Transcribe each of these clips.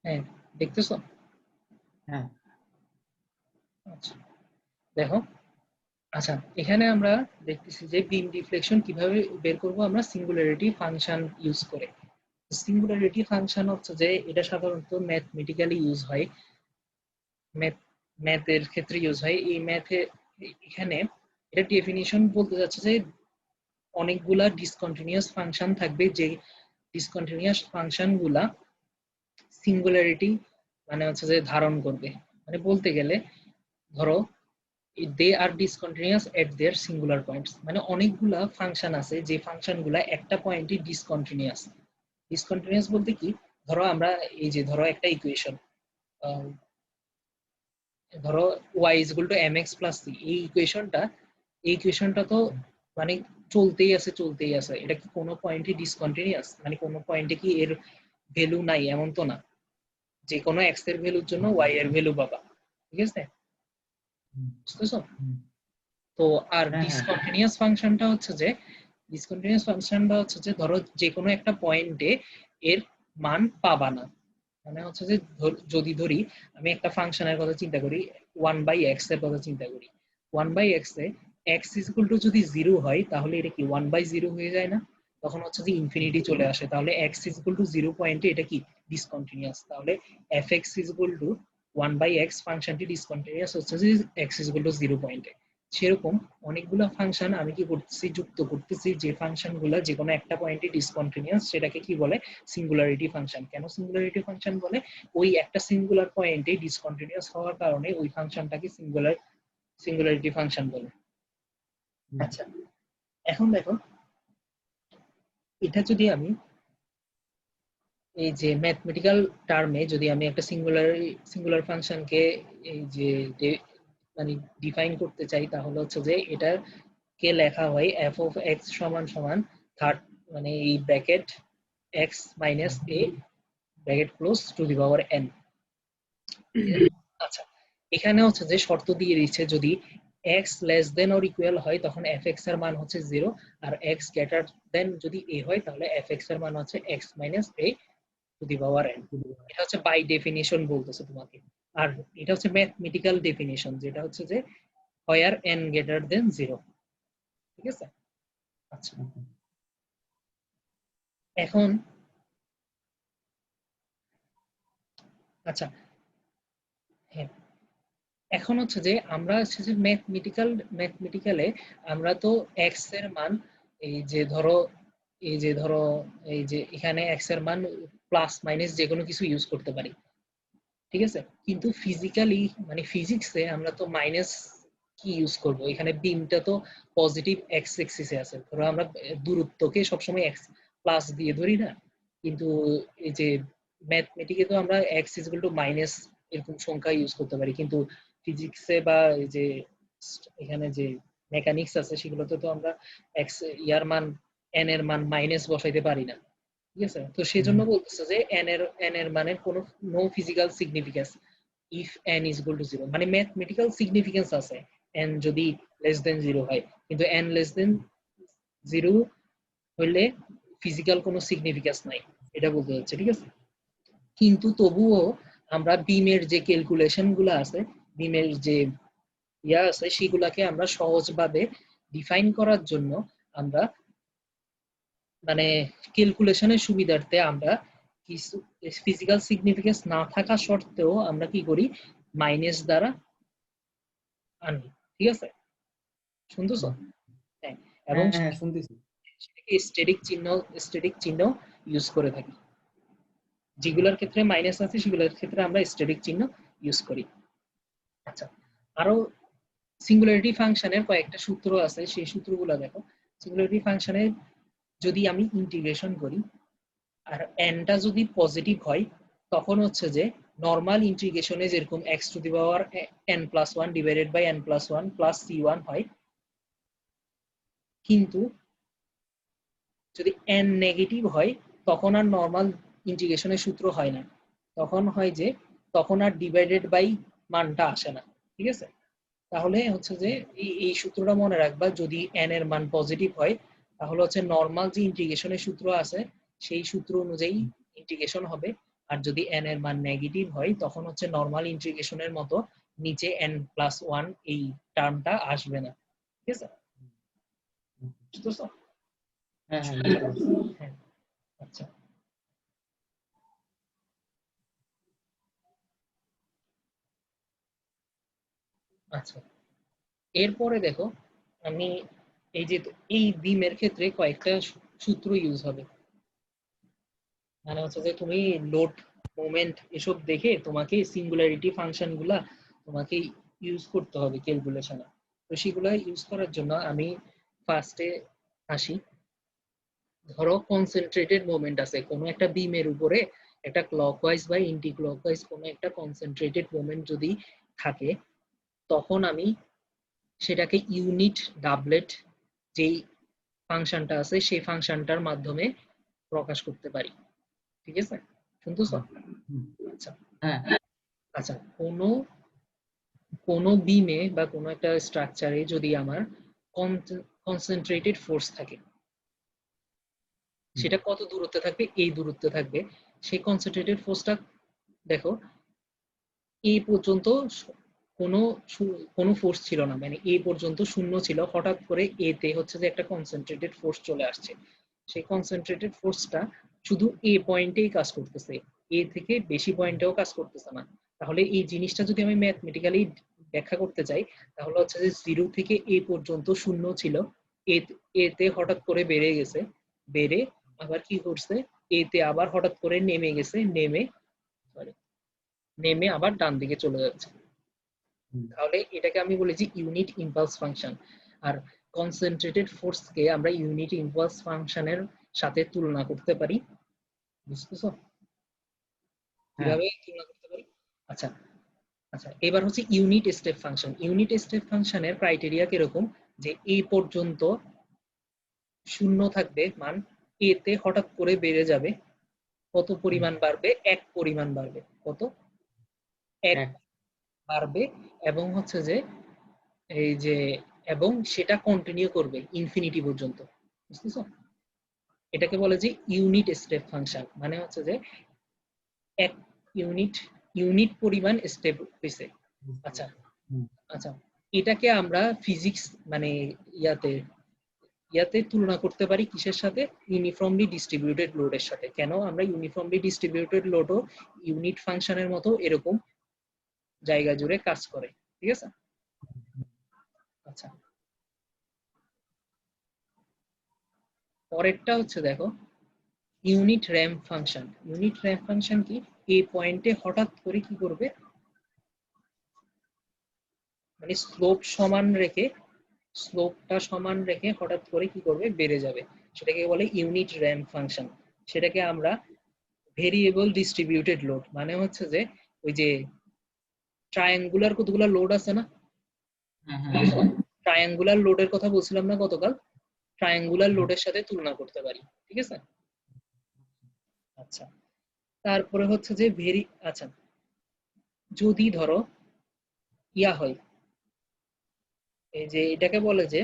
হ্যাঁ, দেখতেছো? হ্যাঁ। আচ্ছা, দেখো। আচ্ছা, এখানে আমরা দেখতেছি যে বিম ডিফ্লেকশন কিভাবে বের করব আমরা সিঙ্গুলারিটি ফাংশন ইউজ করে। সিঙ্গুলারিটি ফাংশন হচ্ছে যে এটা সাধারণত ম্যাথমেটিক্যালি ইউজ হয়, ম্যাথের ক্ষেত্রে ইউজ হয়। এই ম্যাথে এখানে এটা ডেফিনিশন বলতে যাচ্ছে যে অনেকগুলা ডিসকন্টিনিউয়াস ফাংশন থাকবে, যে ডিসকন্টিনিউয়াস ফাংশন গুলা সিঙ্গুলারিটি মানে হচ্ছে যে ধারণ করবে। মানে বলতে গেলে ধরো they are discontinuous at there singular points, মানে অনেকগুলা ফাংশন আছে যে ফাংশনগুলা একটা পয়েন্টে ডিসকন্টিনিউয়াস। ডিসকন্টিনিউয়াস বলতে কি, ধরো আমরা এই যে ধরো একটা ইকুয়েশন, ধরো y mx + c, এই ইকুয়েশনটা তো মানে চলতেই আছে, এটা কি কোনো পয়েন্টে ডিসকন্টিনিউয়াস? মানে কোনো পয়েন্টে কি এর ভ্যালু নাই এমন তো না, যে কোনো x এর ভ্যালুর জন্য y এর ভ্যালু পাবা, ঠিক আছে? বুঝতেছো? তো আর ডিসকন্টিনিউয়াস ফাংশনটা হচ্ছে যে ধরো যে কোনো একটা পয়েন্টে এর মান পাবা না। মানে হচ্ছে যে যদি ধরি আমি একটা ফাংশনের কথা চিন্তা করি, 1/x এর কথা চিন্তা করি, 1/x এ x = যদি 0 হয় তাহলে এটা কি 1/0 হয়ে যায় না? তখন হচ্ছে যে ইনফিনিটি চলে আসে, তাহলে x = 0 পয়েন্টে এটা কি ডিসকন্টিনিউয়াস। তাহলে fx = 1/x ফাংশনটি ডিসকন্টিনিউয়াস হচ্ছে যে x = 0 পয়েন্টে। সেরকম অনেকগুলো ফাংশন আমি কি করতেছি, যুক্ত করতেছি, যে ফাংশনগুলো যে কোনো একটা পয়েন্টে ডিসকন্টিনিউয়াস, সেটাকে কি বলে সিঙ্গুলারিটি ফাংশন। কেন সিঙ্গুলারিটি ফাংশন বলে? ওই একটা সিঙ্গুলার পয়েন্টে ডিসকন্টিনিউয়াস হওয়ার কারণে ওই ফাংশনটাকে সিঙ্গুলারিটি ফাংশন বলে। আচ্ছা, এখন দেখো এটা যদি আমি এই যে ম্যাথমেটিক্যাল টার্মে যদি আমি একটা সিঙ্গুলার ফাংশনকে এই যে মানে ডিফাইন করতে চাই, তাহলে হচ্ছে যে এটা কে লেখা হয় f of x সমান সমান থার্ড, মানে এই bracket x minus a bracket close two the power n। আচ্ছা, এখানে হচ্ছে যে শর্ত দিয়ে দিচ্ছে যদি x less than or equal হয় তখন fx এর মান হচ্ছে 0, আর x গ্রেটার দেন যদি a হয় তাহলে fx এর মান হচ্ছে x minus a two the power n। এটা হচ্ছে বাই ডেফিনিশন বলতেছে তোমাকে। আর এটা হচ্ছে ম্যাথমেটিক্যাল ডেফিনিশন, যেটা হচ্ছে যে হোয়ার n গ্রেটার দেন 0, ঠিক আছে? আচ্ছা, এখন আচ্ছা, হ্যাঁ, এখন হচ্ছে যে আমরা হচ্ছে যে ম্যাথমেটিক্যালে আমরা তো x এর মান এই যে এখানে x এর মান প্লাস মাইনাস যে কোনো কিছু ইউজ করতে পারি, ঠিক আছে? কিন্তু ফিজিক্যালি মানে ফিজিক্সে আমরা তো মাইনাস কি ইউজ করব? এখানে বিমটা তো পজিটিভ এক্স এক্সিসে আছে, ধরো আমরা দূরত্বকে সবসময় এক্স প্লাস দিয়ে ধরি না, কিন্তু এই যে ম্যাথমেটিকে তো আমরা এক্স ইকুয়াল টু মাইনাস এরকম সংখ্যা ইউজ করতে পারি, কিন্তু ফিজিক্সে বা এই যে এখানে যে মেকানিক্স আছে সেগুলোতে তো আমরা এক্স ইয়ার মান এন এর মান মাইনাস বসাইতে পারি না, ঠিক আছে? তো সেই জন্য বলতেছে যে এন এর মানের কোনো no physical significance if n is equal to 0, মানে ম্যাথমেটিক্যাল সিগনিফিকেন্স আছে n যদি লেস দেন 0 হয়, কিন্তু n লেস দেন 0 হইলে ফিজিক্যাল কোনো সিগনিফিকেন্স নাই, এটা বলতে যাচ্ছে, ঠিক আছে? কিন্তু তবুও আমরা বিমের যে ক্যালকুলেশন গুলো আছে, বিমের যে আছে সেগুলাকে আমরা সহজভাবে ডিফাইন করার জন্য আমরা মানে ক্যালকুলেশনের সুবিধার্থে আমরা কিছু ফিজিক্যাল সিগনিফিকেন্স না থাকা সত্ত্বেও আমরা কি করি, মাইনাস দ্বারা আনি, ঠিক আছে? শুনতেছো? হ্যাঁ, এবং শুনতেছি। স্ট্যাটিক চিহ্ন ইউজ করে থাকি, যেগুলোর ক্ষেত্রে মাইনাস আছে সেগুলোর ক্ষেত্রে আমরা স্ট্যাটিক চিহ্ন ইউজ করি। আচ্ছা, আরো সিঙ্গুলারিটি ফাংশনের কয়েকটা সূত্র আছে, সেই সূত্রগুলো দেখো। সিঙ্গুলারিটি ফাংশনে যদি আমি ইন্টিগ্রেশন করি আর nটা যদি পজিটিভ হয় তখন হচ্ছে যে নরমাল ইন্টিগ্রেশনে যেরকম x to the power n+1 divided by n+1 plus c1 হয়, কিন্তু যদি n নেগেটিভ হয় তখন আর নরমাল ইন্টিগ্রেশনের সূত্র হয় না, তখন হয় যে তখন আর ডিভাইডেড বাই মানটা আসে না, ঠিক আছে? তাহলে হচ্ছে যে এই সূত্রটা মনে রাখবা, যদি n এর মান পজিটিভ হয় তাহলে হচ্ছে নরমাল যে ইন্টিগ্রেশনের সূত্র আছে সেই সূত্র অনুযায়ী ইন্টিগ্রেশন হবে, আর যদি n এর মান নেগেটিভ হয় তখন হচ্ছে নরমাল ইন্টিগ্রেশনের মতো নিচে n+1 এই টার্মটা আসবে না। ঠিক আছে? বুঝতেছো? হ্যাঁ হ্যাঁ হ্যাঁ, আচ্ছা। আচ্ছা, এরপরে দেখো আমি এই যে এই বিমের ক্ষেত্রে কয়েকটা সূত্র ইউজ হবে। মানে হচ্ছে যে তুমি লোড মোমেন্ট এসব দেখে তোমাকে সিঙ্গুলারিটি ফাংশন গুলা তোমাকে ইউজ করতে হবে ক্যালকুলেশনে। তো সেগুলা ইউজ করার জন্য আমি ফার্স্টে আসি। ধরো কনসেন্ট্রেটেড মোমেন্ট আছে কোনো একটা বিমের উপরে, একটা ক্লকওয়াইজ বা এন্টি ক্লকওয়াইজ কোনো একটা কনসেন্ট্রেটেড মোমেন্ট যদি থাকে, তখন আমি সেটাকে ইউনিট ডাবলেট যেই ফাংশনটা আছে সেই ফাংশনটার মাধ্যমে প্রকাশ করতে পারি। ঠিক আছে? শুনতেছ? আচ্ছা। হ্যাঁ আচ্ছা, কোনো কোনো বিমে বা কোনো একটা স্ট্রাকচারে যদি আমার কনসেন্ট্রেটেড ফোর্স থাকে, সেটা কত দূরত্বে থাকবে? এই দূরত্বে থাকবে। সেই কনসেন্ট্রেটেড ফোর্সটা দেখো এই পর্যন্ত কোনো কোনো ফোর্স ছিল না, মানে এই পর্যন্ত শূন্য ছিল, হঠাৎ করে এতে হচ্ছে যে একটা কনসেন্ট্রেটেড ফোর্স চলে আসছে। সেই কনসেন্ট্রেটেড ফোর্সটা শুধু এ পয়েন্টেই কাজ করতেছে, এ থেকে বেশি পয়েন্টেও কাজ করতেছে না। তাহলে এই জিনিসটা যদি আমি ম্যাথমেটিক্যালি ব্যাখ্যা করতে চাই, তাহলে হচ্ছে যে জিরো থেকে এ পর্যন্ত শূন্য ছিল, এতে হঠাৎ করে বেড়ে গেছে, বেড়ে আবার কি করছে, এতে আবার হঠাৎ করে নেমে গেছে, নেমে সরি নেমে আবার ডান দিকে চলে যাচ্ছে। তাহলে এটাকে আমি বলি যে ইউনিট ইম্পালস ফাংশন। আর কনসেন্ট্রেটেড ফোর্সকে আমরা ইউনিট ইম্পালস ফাংশনের সাথে তুলনা করতে পারি। বুঝতেছো হ্যাঁ কিভাবে তুলনা করতে পারি? আচ্ছা। আচ্ছা, এবার হচ্ছে unit step function. Unit step ফাংশনের ক্রাইটেরিয়া কিরকম, যে এই পর্যন্ত শূন্য থাকবে মান, এতে হঠাৎ করে বেড়ে যাবে, কত পরিমাণ বাড়বে? এক পরিমাণ বাড়বে। কত? এক এক বাড়বে। এবং হচ্ছে যে এই যে এবং সেটা কন্টিনিউ করবে ইনফিনিটি পর্যন্ত। বুঝতেছো? এটাকে বলে যে ইউনিট স্টেপ ফাংশন, মানে হচ্ছে যে এক ইউনিট ইউনিট পরিমাণ স্টেপ হইছে। আচ্ছা। আচ্ছা, এটাকে আমরা ফিজিক্স মানে ইয়াতে ইয়াতে তুলনা করতে পারি কিসের সাথে? ইউনিফর্মলি ডিস্ট্রিবিউটেড লোডের সাথে। কেন? আমরা ইউনিফর্মলি ডিস্ট্রিবিউটেড লোডও ইউনিট ফাংশনের মতো এরকম জায়গা জুড়ে কাজ করে। ঠিক আছে? আচ্ছা, পরেরটা হচ্ছে দেখো unit ramp function. Unit ramp function কি? এই পয়েন্টে হঠাৎ করে কি করবে, মানে স্লোপটা সমান রেখে হঠাৎ করে কি করবে, বেড়ে যাবে। সেটাকে বলে ইউনিট র্যাম্প ফাংশন। সেটাকে আমরা ভেরিয়েবল ডিস্ট্রিবিউটেড লোড, মানে হচ্ছে যে ওই যে ট্রায়াঙ্গুলার কতগুলো লোড আছে না, ট্রায়াঙ্গুলার লোডের কথা বলছিলাম না গতকাল, ট্রায়াঙ্গুলার লোডের সাথে তুলনা করতে পারি। ঠিক আছে? আচ্ছা, তারপরে হচ্ছে যে আচ্ছা, যদি ধরো ইয়া হয়, এই যে এটাকে বলে যে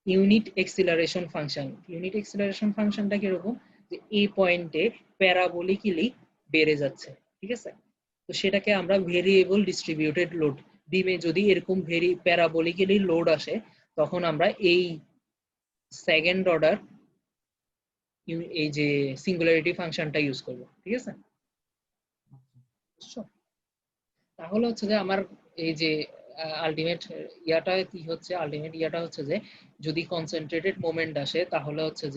unit acceleration function. Unit acceleration ফাংশনটা কিরকম, যে এই পয়েন্টে প্যারাবোলিকলি বেড়ে যাচ্ছে। ঠিক আছে? তো সেটাকে আমরা ভেরিয়েবল ডিস্ট্রিবিউটেড লোড, বিমে যদি এরকম প্যারাবোলিকলি লোড আসে, তখন আমরা এই সেকেন্ড অর্ডার এই যে সিঙ্গুলারিটি ফাংশনটা ইউজ করব। ঠিক আছে? বুঝছো? তাহলে হচ্ছে যে আমার এই যে আলটিমেট ইয়াটা হচ্ছে যে যদি কনসেন্ট্রেটেড মোমেন্ট আসে, তাহলে হচ্ছে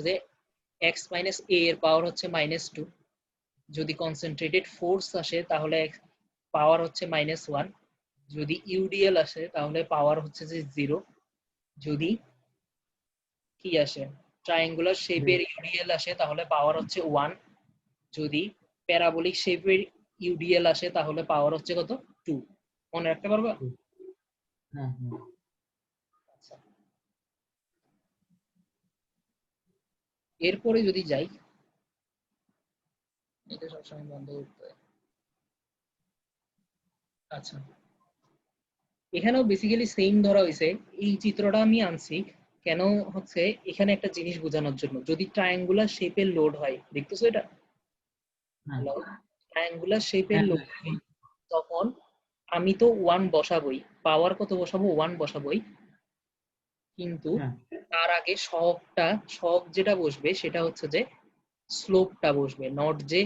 যে এক্স মাইনাস এ এর পাওয়ার হচ্ছে -2। যদি কনসেন্ট্রেটেড ফোর্স আসে তাহলে পাওয়ার হচ্ছে -1। যদি ইউডিএল আসে তাহলে পাওয়ার হচ্ছে যে 0। যদি কি আসে, ট্রায়াঙ্গুলার শেপের ইউডিএল আসে তাহলে পাওয়ার হচ্ছে 1। যদি প্যারাবোলিক শেপের ইউডিএল আসে তাহলে পাওয়ার হচ্ছে কত? 2। মনে রাখতে পারবা? আচ্ছা, এরপরে যদি যাই, এটা সবসময় বন্ধ করতে হয়। আচ্ছা, এখানেও বেসিক্যালি সেম ধরা হয়েছে। এই চিত্রটা আমি আনছি কেন হচ্ছে এখানে একটা জিনিস বোঝানোর জন্য, যদি ট্রায়াঙ্গুলার শেপের লোড হয়, দেখতেছো এটা হ্যাঁ ট্রায়াঙ্গুলার শেপের হ্যাঁ লোড, তখন আমি তো 1 বসাবোই, পাওয়ার কত বসাবো, 1 বসাবোই, কিন্তু হ্যাঁ তার আগে সহগ যেটা বসবে সেটা হচ্ছে যে স্লোপটা বসবে, নট যে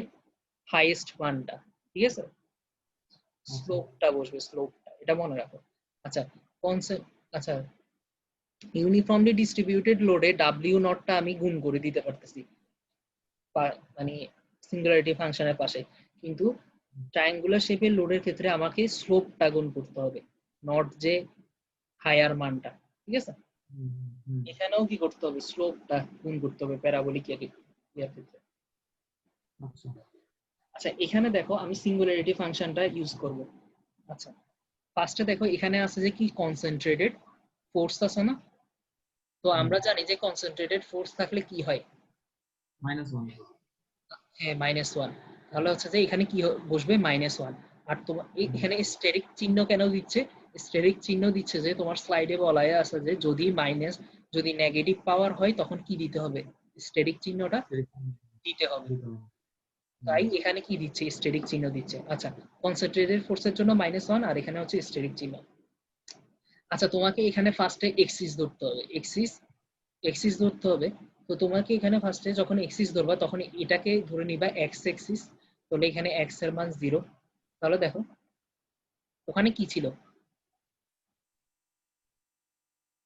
হাইয়েস্ট মানটা, ঠিক আছে, আচ্ছা স্লোপটা বসবে, স্লোপটা, এটা মনে রাখো। আচ্ছা, কনসেপ্ট, আচ্ছা, ইউনিফর্মলি ডিস্ট্রিবিউটেড লোডে ডাব্লিউ নটটা আমি গুণ করে দিতে পারতেছি মানে সিঙ্গুলারিটি ফাংশনের পাশে, কিন্তু ট্রায়াঙ্গুলার শেপের লোডের ক্ষেত্রে আমাকে স্লোপটা গুণ করতে হবে, নট যে হায়ার মানটা, ঠিক আছে। হুম, হুম, এখানেও কি করতে হবে, স্লোপটা গুণ করতে হবে প্যারাবোলিক ইয়ার ক্ষেত্রে। আচ্ছা আচ্ছা, এখানে দেখো আমি সিঙ্গুলারিটি ফাংশনটা ইউজ করব। আচ্ছা, ফার্স্টে দেখো এখানে আছে যে কি কনসেন্ট্রেটেড ফোর্স আছে না, তো হুম, আমরা জানি যে কনসেন্ট্রেটেড ফোর্স থাকলে কি হয়, -1 হ্যাঁ -1, তাহলে হচ্ছে যে এখানে কি বসবে -1। আর তোমার হুম, এখানে স্টেরিক চিহ্ন কেন দিচ্ছে, স্টেরিক চিহ্ন দিচ্ছে যে তোমার স্লাইডে বলা আছে যে যদি নেগেটিভ পাওয়ার হয় তখন কি দিতে হবে, স্টেরিক চিহ্নটা দিতে হবে, হুম, তাই এখানে কি দিচ্ছে, স্টেরিক চিহ্ন দিচ্ছে। আচ্ছা, কনসেন্ট্রেটেড ফোর্সের জন্য -1 আর এখানে হচ্ছে স্টেরিক চিহ্ন। আচ্ছা, তোমাকে এখানে ফার্স্টে এক্সিস ধরতে হবে, এক্সিস ধরতে হবে। তো তোমাকে এখানে ফার্স্টে যখন এক্সিস ধরবা তখন এটাকে ধরে নিবা এক্স এক্সিস, তাহলে এখানে এক্স এর মান 0। তাহলে দেখো ওখানে কি ছিল,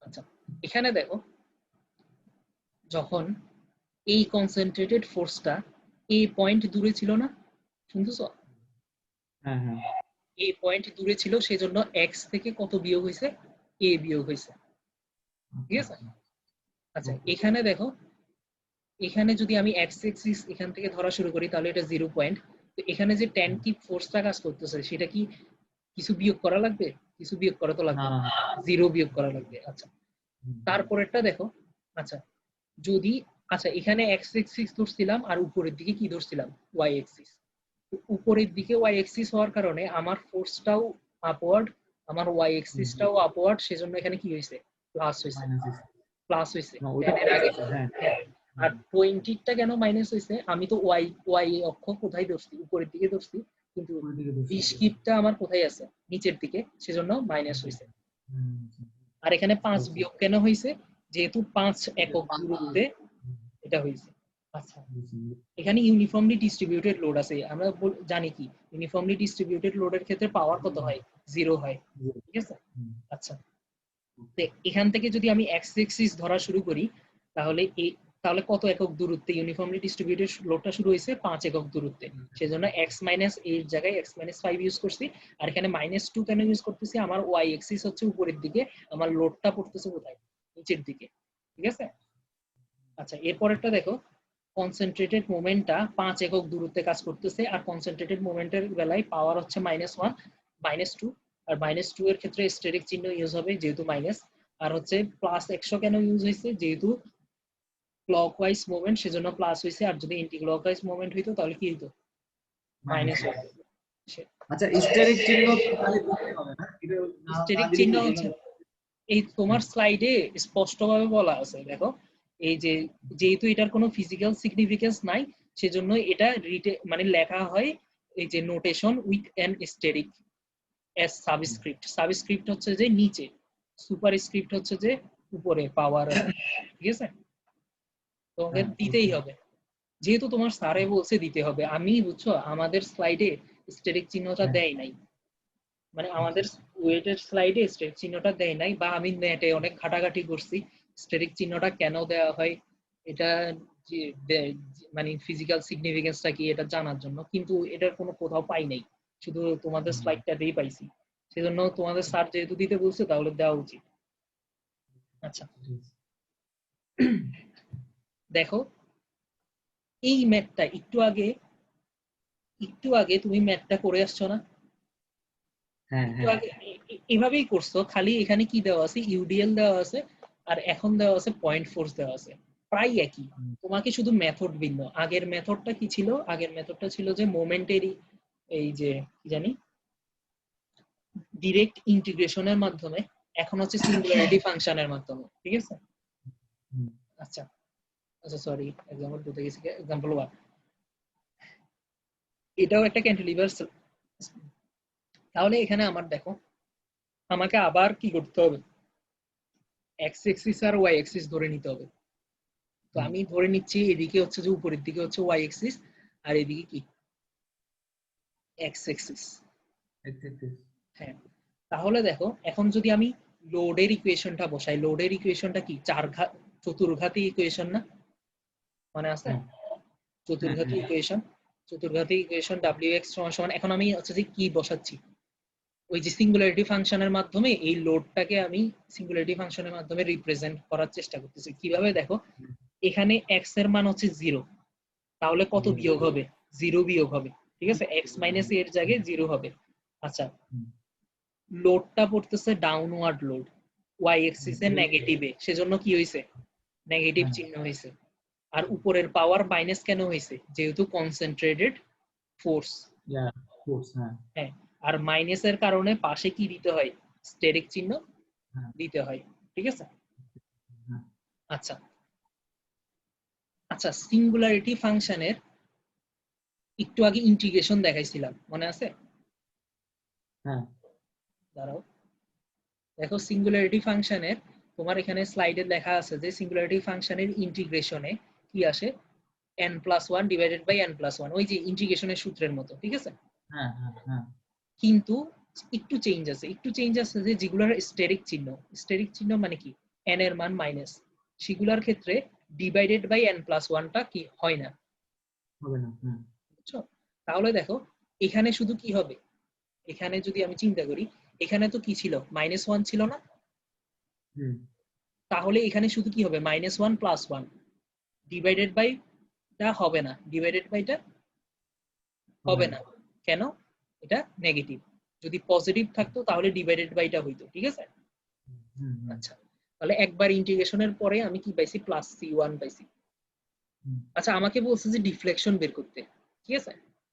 আচ্ছা এখানে দেখো যখন এই কনসেন্ট্রেটেড ফোর্সটা এই পয়েন্ট দূরে ছিল না, শুনতেছো, হ্যাঁ হ্যাঁ এই পয়েন্ট দূরে ছিল, সেজন্য এক্স থেকে কত বিয়োগ হয়েছে, এ বিয়োগ হয়েছে, ঠিক আচ্ছা আছে। আচ্ছা আচ্ছা, ওকে এখানে দেখো, এখানে যদি আমি এক্স এক্সিস এখান থেকে ধরা শুরু করি তাহলে এটা 0 পয়েন্ট। তো এখানে যে টেন হুম, কিপ ফোর্সটা কাজ করতেছে সেটা কি কিছু বিয়োগ করা লাগবে, কিছু বিয়োগ করা তো না লাগবে না না, না 0 বিয়োগ করা লাগবে। আচ্ছা, হুম, হুম, তারপরেরটা দেখো, আচ্ছা যদি, আচ্ছা এখানে এক্স এক্সিস ধরছিলাম আর উপরের দিকে কি ধরছিলাম, ওয়াই এক্সিস। উপরের দিকে ওয়াই এক্সিস হওয়ার কারণে আমার ফোর্সটাও আপওয়ার্ড, আমার ওয়াই হুম, এক্সিসটাও আপওয়ার্ড, সেজন্য এখানে কি হয়েছে, প্লাস হয়েছে, -6 প্লাস হয়েছে না ওটা 10 এর মাইনাস আগে। আছে হ্যাঁ হ্যাঁ, আর হুম, 20টা কেন মাইনাস হয়েছে, আমি তো ওয়াই ওয়াই অক্ষ কোথায় ধরছি, উপরের দিকে ধরছি, কিন্তু উপরের দিকে দোষটা 20 কিপটা আমার কোথায় আছে, নিচের দিকে, সেজন্য মাইনাস হয়েছে। হুম, আর এখানে বুঝতে 5 পারছি বিয়োগ কেন হয়েছে, যেহেতু 5 এটা একক 5 দূরত্বে হুম, এটা হয়েছে। আচ্ছা, বুঝছি এখানে ইউনিফর্মলি ডিস্ট্রিবিউটেড লোড আছে, আমরা জানি কি ইউনিফর্মলি ডিস্ট্রিবিউটেড লোডের ক্ষেত্রে পাওয়ার কত হয়, 0 হয়, ঠিক আছে। হুম, আচ্ছা, তো এখান থেকে যদি আমি এক্স এক্সিস ধরা শুরু করি, তাহলে তাহলে কত একক দূরত্বে ইউনিফর্মলি ডিস্ট্রিবিউটেড লোডটা শুরু হয়েছে, 5 একক দূরত্বে, সেজন্য এক্স মাইনাস এর জায়গায় এক্স মাইনাস 5 ইউজ করছি। আর এখানে -2 কেন ইউজ করতেছি, আমার ওয়াই এক্সিস হচ্ছে উপরের দিকে, আমার লোডটা পড়তেছে কোথায়, নিচের দিকে, ঠিক আছে। আচ্ছা, এরপরেরটা দেখো, কনসেন্ট্রেটেড মোমেন্টটা 5 একক দূরত্বে কাজ করতেছে, আর কনসেন্ট্রেটেড মোমেন্টের বেলায় পাওয়ার হচ্ছে -1 -2, আর -2 এর ক্ষেত্রে স্টেরিক চিহ্ন ইউজ হবে যেহেতু মাইনাস, আর হচ্ছে +100 কেন ইউজ হয়েছে, যেহেতু ক্লকওয়াইজ মুভমেন্ট সেজন্য প্লাস হয়েছে, আর যদি এন্টি ক্লকওয়াইজ মুভমেন্ট হইতো তাহলে কি হইতো, মাইনাস মাইনাস হইতো। আচ্ছা স্টেরিক চিহ্ন তো খালি বলতে হবে না এটা না না স্টেরিক দিলে চিহ্ন কি বোঝা হচ্ছে, যাবে এই তোমার হ্যাঁ স্লাইডে স্পষ্টভাবে বলা আছে দেখো, এই যে যেহেতু এটার কোনো ফিজিক্যাল সিগনিফিকেন্স নাই, সেজন্য এটা মানে লেখা হয় এই যে notation with an steric S subscript, subscript হচ্ছে যে নিচে, সুপার স্ক্রিপ্ট হচ্ছে যে উপরে পাওয়ার আছে, ঠিক আছে। তোমাকে হ্যাঁ দিতেই বুঝতে হবে, যেহেতু তোমার স্যারে বলছে দিতে হবে, আমি বুঝছো আমাদের স্লাইডে স্টেরিক চিহ্নটা হ্যাঁ দেয় নাই, মানে আচ্ছা আমাদের ওয়েটের স্লাইডে স্টেরিক চিহ্নটা দেয় নাই, বা আমি নেটে অনেক ঘাটাঘাটি করছি স্টেরিক চিহ্নটা কেন দেওয়া হয়, এটা মানে ফিজিক্যাল সিগনিফিকেন্সটা কি এটা জানার জন্য, কিন্তু এটার কোনো কোথাও পাই নাই, শুধু তোমাদের হুম, স্লাইডটাতেই পাইছি, সেজন্য তোমাদের স্যার যেহেতু দিতে বলছে তাহলে দেওয়া উচিত। আচ্ছা, ঠিক আছে। দেখো এই ম্যাথটা একটু আগে তুমি ম্যাথটা করে আসছো না, হ্যাঁ একটু হ্যাঁ আগে এভাবেই করছো, খালি এখানে কি দেওয়া আছে, ইউডিএল দেওয়া আছে, আর এখন দেওয়া আছে পয়েন্ট ফোর্স দেওয়া আছে, প্রায় একই, হুম, তোমাকে শুধু মেথড ভিন্ন। আগের মেথডটা কি ছিল, আগের মেথডটা ছিল যে মোমেন্টেরই, এই যে কি জানি ডিরেক্ট ইন্টিগ্রেশনের মাধ্যমে, এখন হচ্ছে সিঙ্গুলারিটি ফাংশনের মাধ্যমে, ঠিক আছে। আচ্ছা আচ্ছা সরি, এক্সাম্পল বলতে গেছি, এক্সাম্পল 1, এটাও একটা ক্যান্টিলিভার। তাহলে এখানে আমার দেখো, আমাকে আবার কি করতে হবে, এক্স এক্সিস আর ওয়াই এক্সিস ধরে নিতে হবে। তো হুম, আমি ধরে নিচ্ছি এদিকে হচ্ছে যে উপরের দিকে হচ্ছে ওয়াই এক্সিস, আর এদিকে কি এক্স এক্সিস। exactly. হ্যাঁ, তাহলে দেখো এখন যদি আমি লোডের ইকুয়েশনটা বসাই, লোডের ইকুয়েশনটা কি চতুর্ঘাতী ইকুয়েশন না, মানে আছে হ্যাঁ হ্যাঁ চতুর্ঘাতী হ্যাঁ ইকুয়েশন। চতুর্ঘাতী ইকুয়েশন ডাব্লিউ এক্স সমান সমান, এখন আমি হচ্ছে যে কি বসাচ্ছি, ওই যে সিঙ্গুলারিটি ফাংশনের মাধ্যমে এই লোডটাকে আমি সিঙ্গুলারিটি ফাংশনের মাধ্যমে রিপ্রেজেন্ট করার চেষ্টা করতেছি। কিভাবে দেখো, এখানে এক্স এর মান হচ্ছে 0, তাহলে কত জিরো বিয়োগ হবে, 0 বিয়োগ হবে, ঠিক আছে, এক্স মাইনাস এর জায়গায় 0 হবে। আচ্ছা, লোডটা পড়তেছে ডাউনওয়ার্ড লোড, ওয়াই এক্সিস এর নেগেটিভে, সেজন্য কি হয়েছে, নেগেটিভ হ্যাঁ চিহ্ন হয়েছে। আর উপরের পাওয়ার মাইনাস কেন হয়েছে, যেহেতু কনসেন্ট্রেটেড ফোর্স। ইয়া ফোর্স হ্যাঁ হ্যাঁ, আর মাইনাসের কারণে পাশে কি দিতে হয়, স্টেরিক চিহ্ন হ্যাঁ দিতে হয়, ঠিক আছে। হ্যাঁ আচ্ছা আচ্ছা, সিঙ্গুলারিটি ফাংশনের একটু আগে ইন্টিগ্রেশন দেখাইছিলাম, মনে আছে? হ্যাঁ দাঁড়াও, দেখো সিঙ্গুলারিটি ফাংশনের, তোমার এখানে স্লাইডে লেখা আছে যে সিঙ্গুলারিটি ফাংশনের ইন্টিগ্রেশনে কি আসে, n+1 ডিভাইডেড বাই n+1, ওই যে ইন্টিগ্রেশনের সূত্রের মতো, ঠিক আছে। হ্যাঁ হ্যাঁ হ্যাঁ কিন্তু একটু চেঞ্জ আছে, একটু চেঞ্জ আছে যে যেগুলোর স্টেরিক চিহ্ন, স্টেরিক চিহ্ন মানে কি, n এর মান মাইনাস, সেগুলোর ক্ষেত্রে ডিভাইডেড বাই n+1টা কি হয় না, হবে না হ্যাঁ বুঝছো? তাহলে দেখো এখানে শুধু কি হবে, এখানে যদি আমি চিন্তা করি, এখানে তো কি ছিল, -1 ছিল না, হুম তাহলে এখানে শুধু কি হবে, -1 + 1, ডিভাইডেড বাই টা হবে না, ডিভাইডেড বাইটা হবে হবে না না, কেন, এটা নেগেটিভ। যদি পজিটিভ থাকতো তাহলে ডিভাইডেড বাইটা হইতো, ঠিক আছে। হুম হুম আচ্ছা, তাহলে একবার ইন্টিগ্রেশনের পরে আমি কি পাইছি, +c1 পাইছি। হুম আচ্ছা, আমাকে বলছে যে ডিফ্লেকশন বের করতে, ঠিক আছে।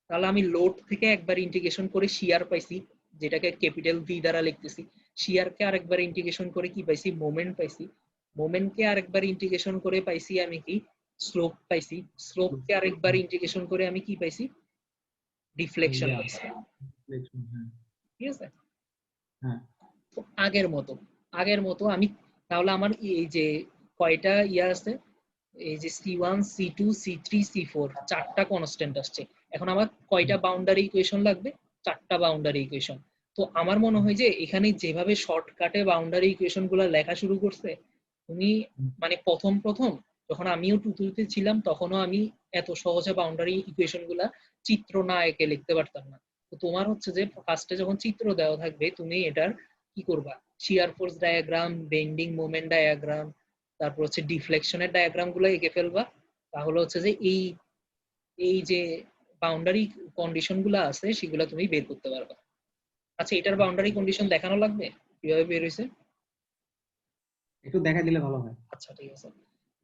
তাহলে আমি লোড থেকে একবার ইন্টিগ্রেশন করে শিয়ার পাইছি, যেটাকে ক্যাপিটাল ভি দ্বারা লিখতেছি। শিয়ারকে আরেকবার ইন্টিগ্রেশন করে কি পাইছি, মোমেন্ট পাইছি। মোমেন্টকে আরেকবার ইন্টিগ্রেশন করে পাইছি আমি কি, স্লোপ পাইছি। স্লোপকে আরেকবার ইন্টিগ্রেশন করে আমি কি পাইছি, ডিফ্লেকশন ইয়া পাইছি, রিফ্লেকশন হ্যাঁ ঠিক আছে। হ্যাঁ তো আগের মতো আমি, তাহলে আমার এই যে কয়টা ইয়া আছে, এই যে C1 C2 C3 C4 চারটা কনস্ট্যান্ট আসছে। এখন আমার কয়টা বাউন্ডারি ইকুয়েশন লাগবে, চারটা বাউন্ডারি ইকুয়েশন। তো আমার মনে হয় যে এখানে যেভাবে শর্টকাটে বাউন্ডারি ইকুয়েশন গুলা লেখা শুরু করছে, তুমি মানে প্রথম প্রথম যখন আমিও টুতুতে ছিলাম তখনও আমি এত সহজে বাউন্ডারি ইকুয়েশন গুলা চিত্র না এঁকে লিখতে পারতাম না। তো তোমার হচ্ছে যে ফার্স্টে যখন চিত্র দেওয়া থাকবে তুমি এটার কি করবা, shear force diagram, bending moment diagram, তারপর হচ্ছে ডিফ্লেকশনের ডায়াগ্রাম গুলো এঁকে ফেলবা। তাহলে হচ্ছে যে এই এই যে বাউন্ডারি কন্ডিশন গুলো আছে সেগুলো তুমি বের করতে পারবা। আচ্ছা, এটার বাউন্ডারি কন্ডিশন দেখানো লাগবে কিভাবে বের হয়েছে। একটু দেখা দিলে ভালো হয় আচ্ছা ঠিক আছে,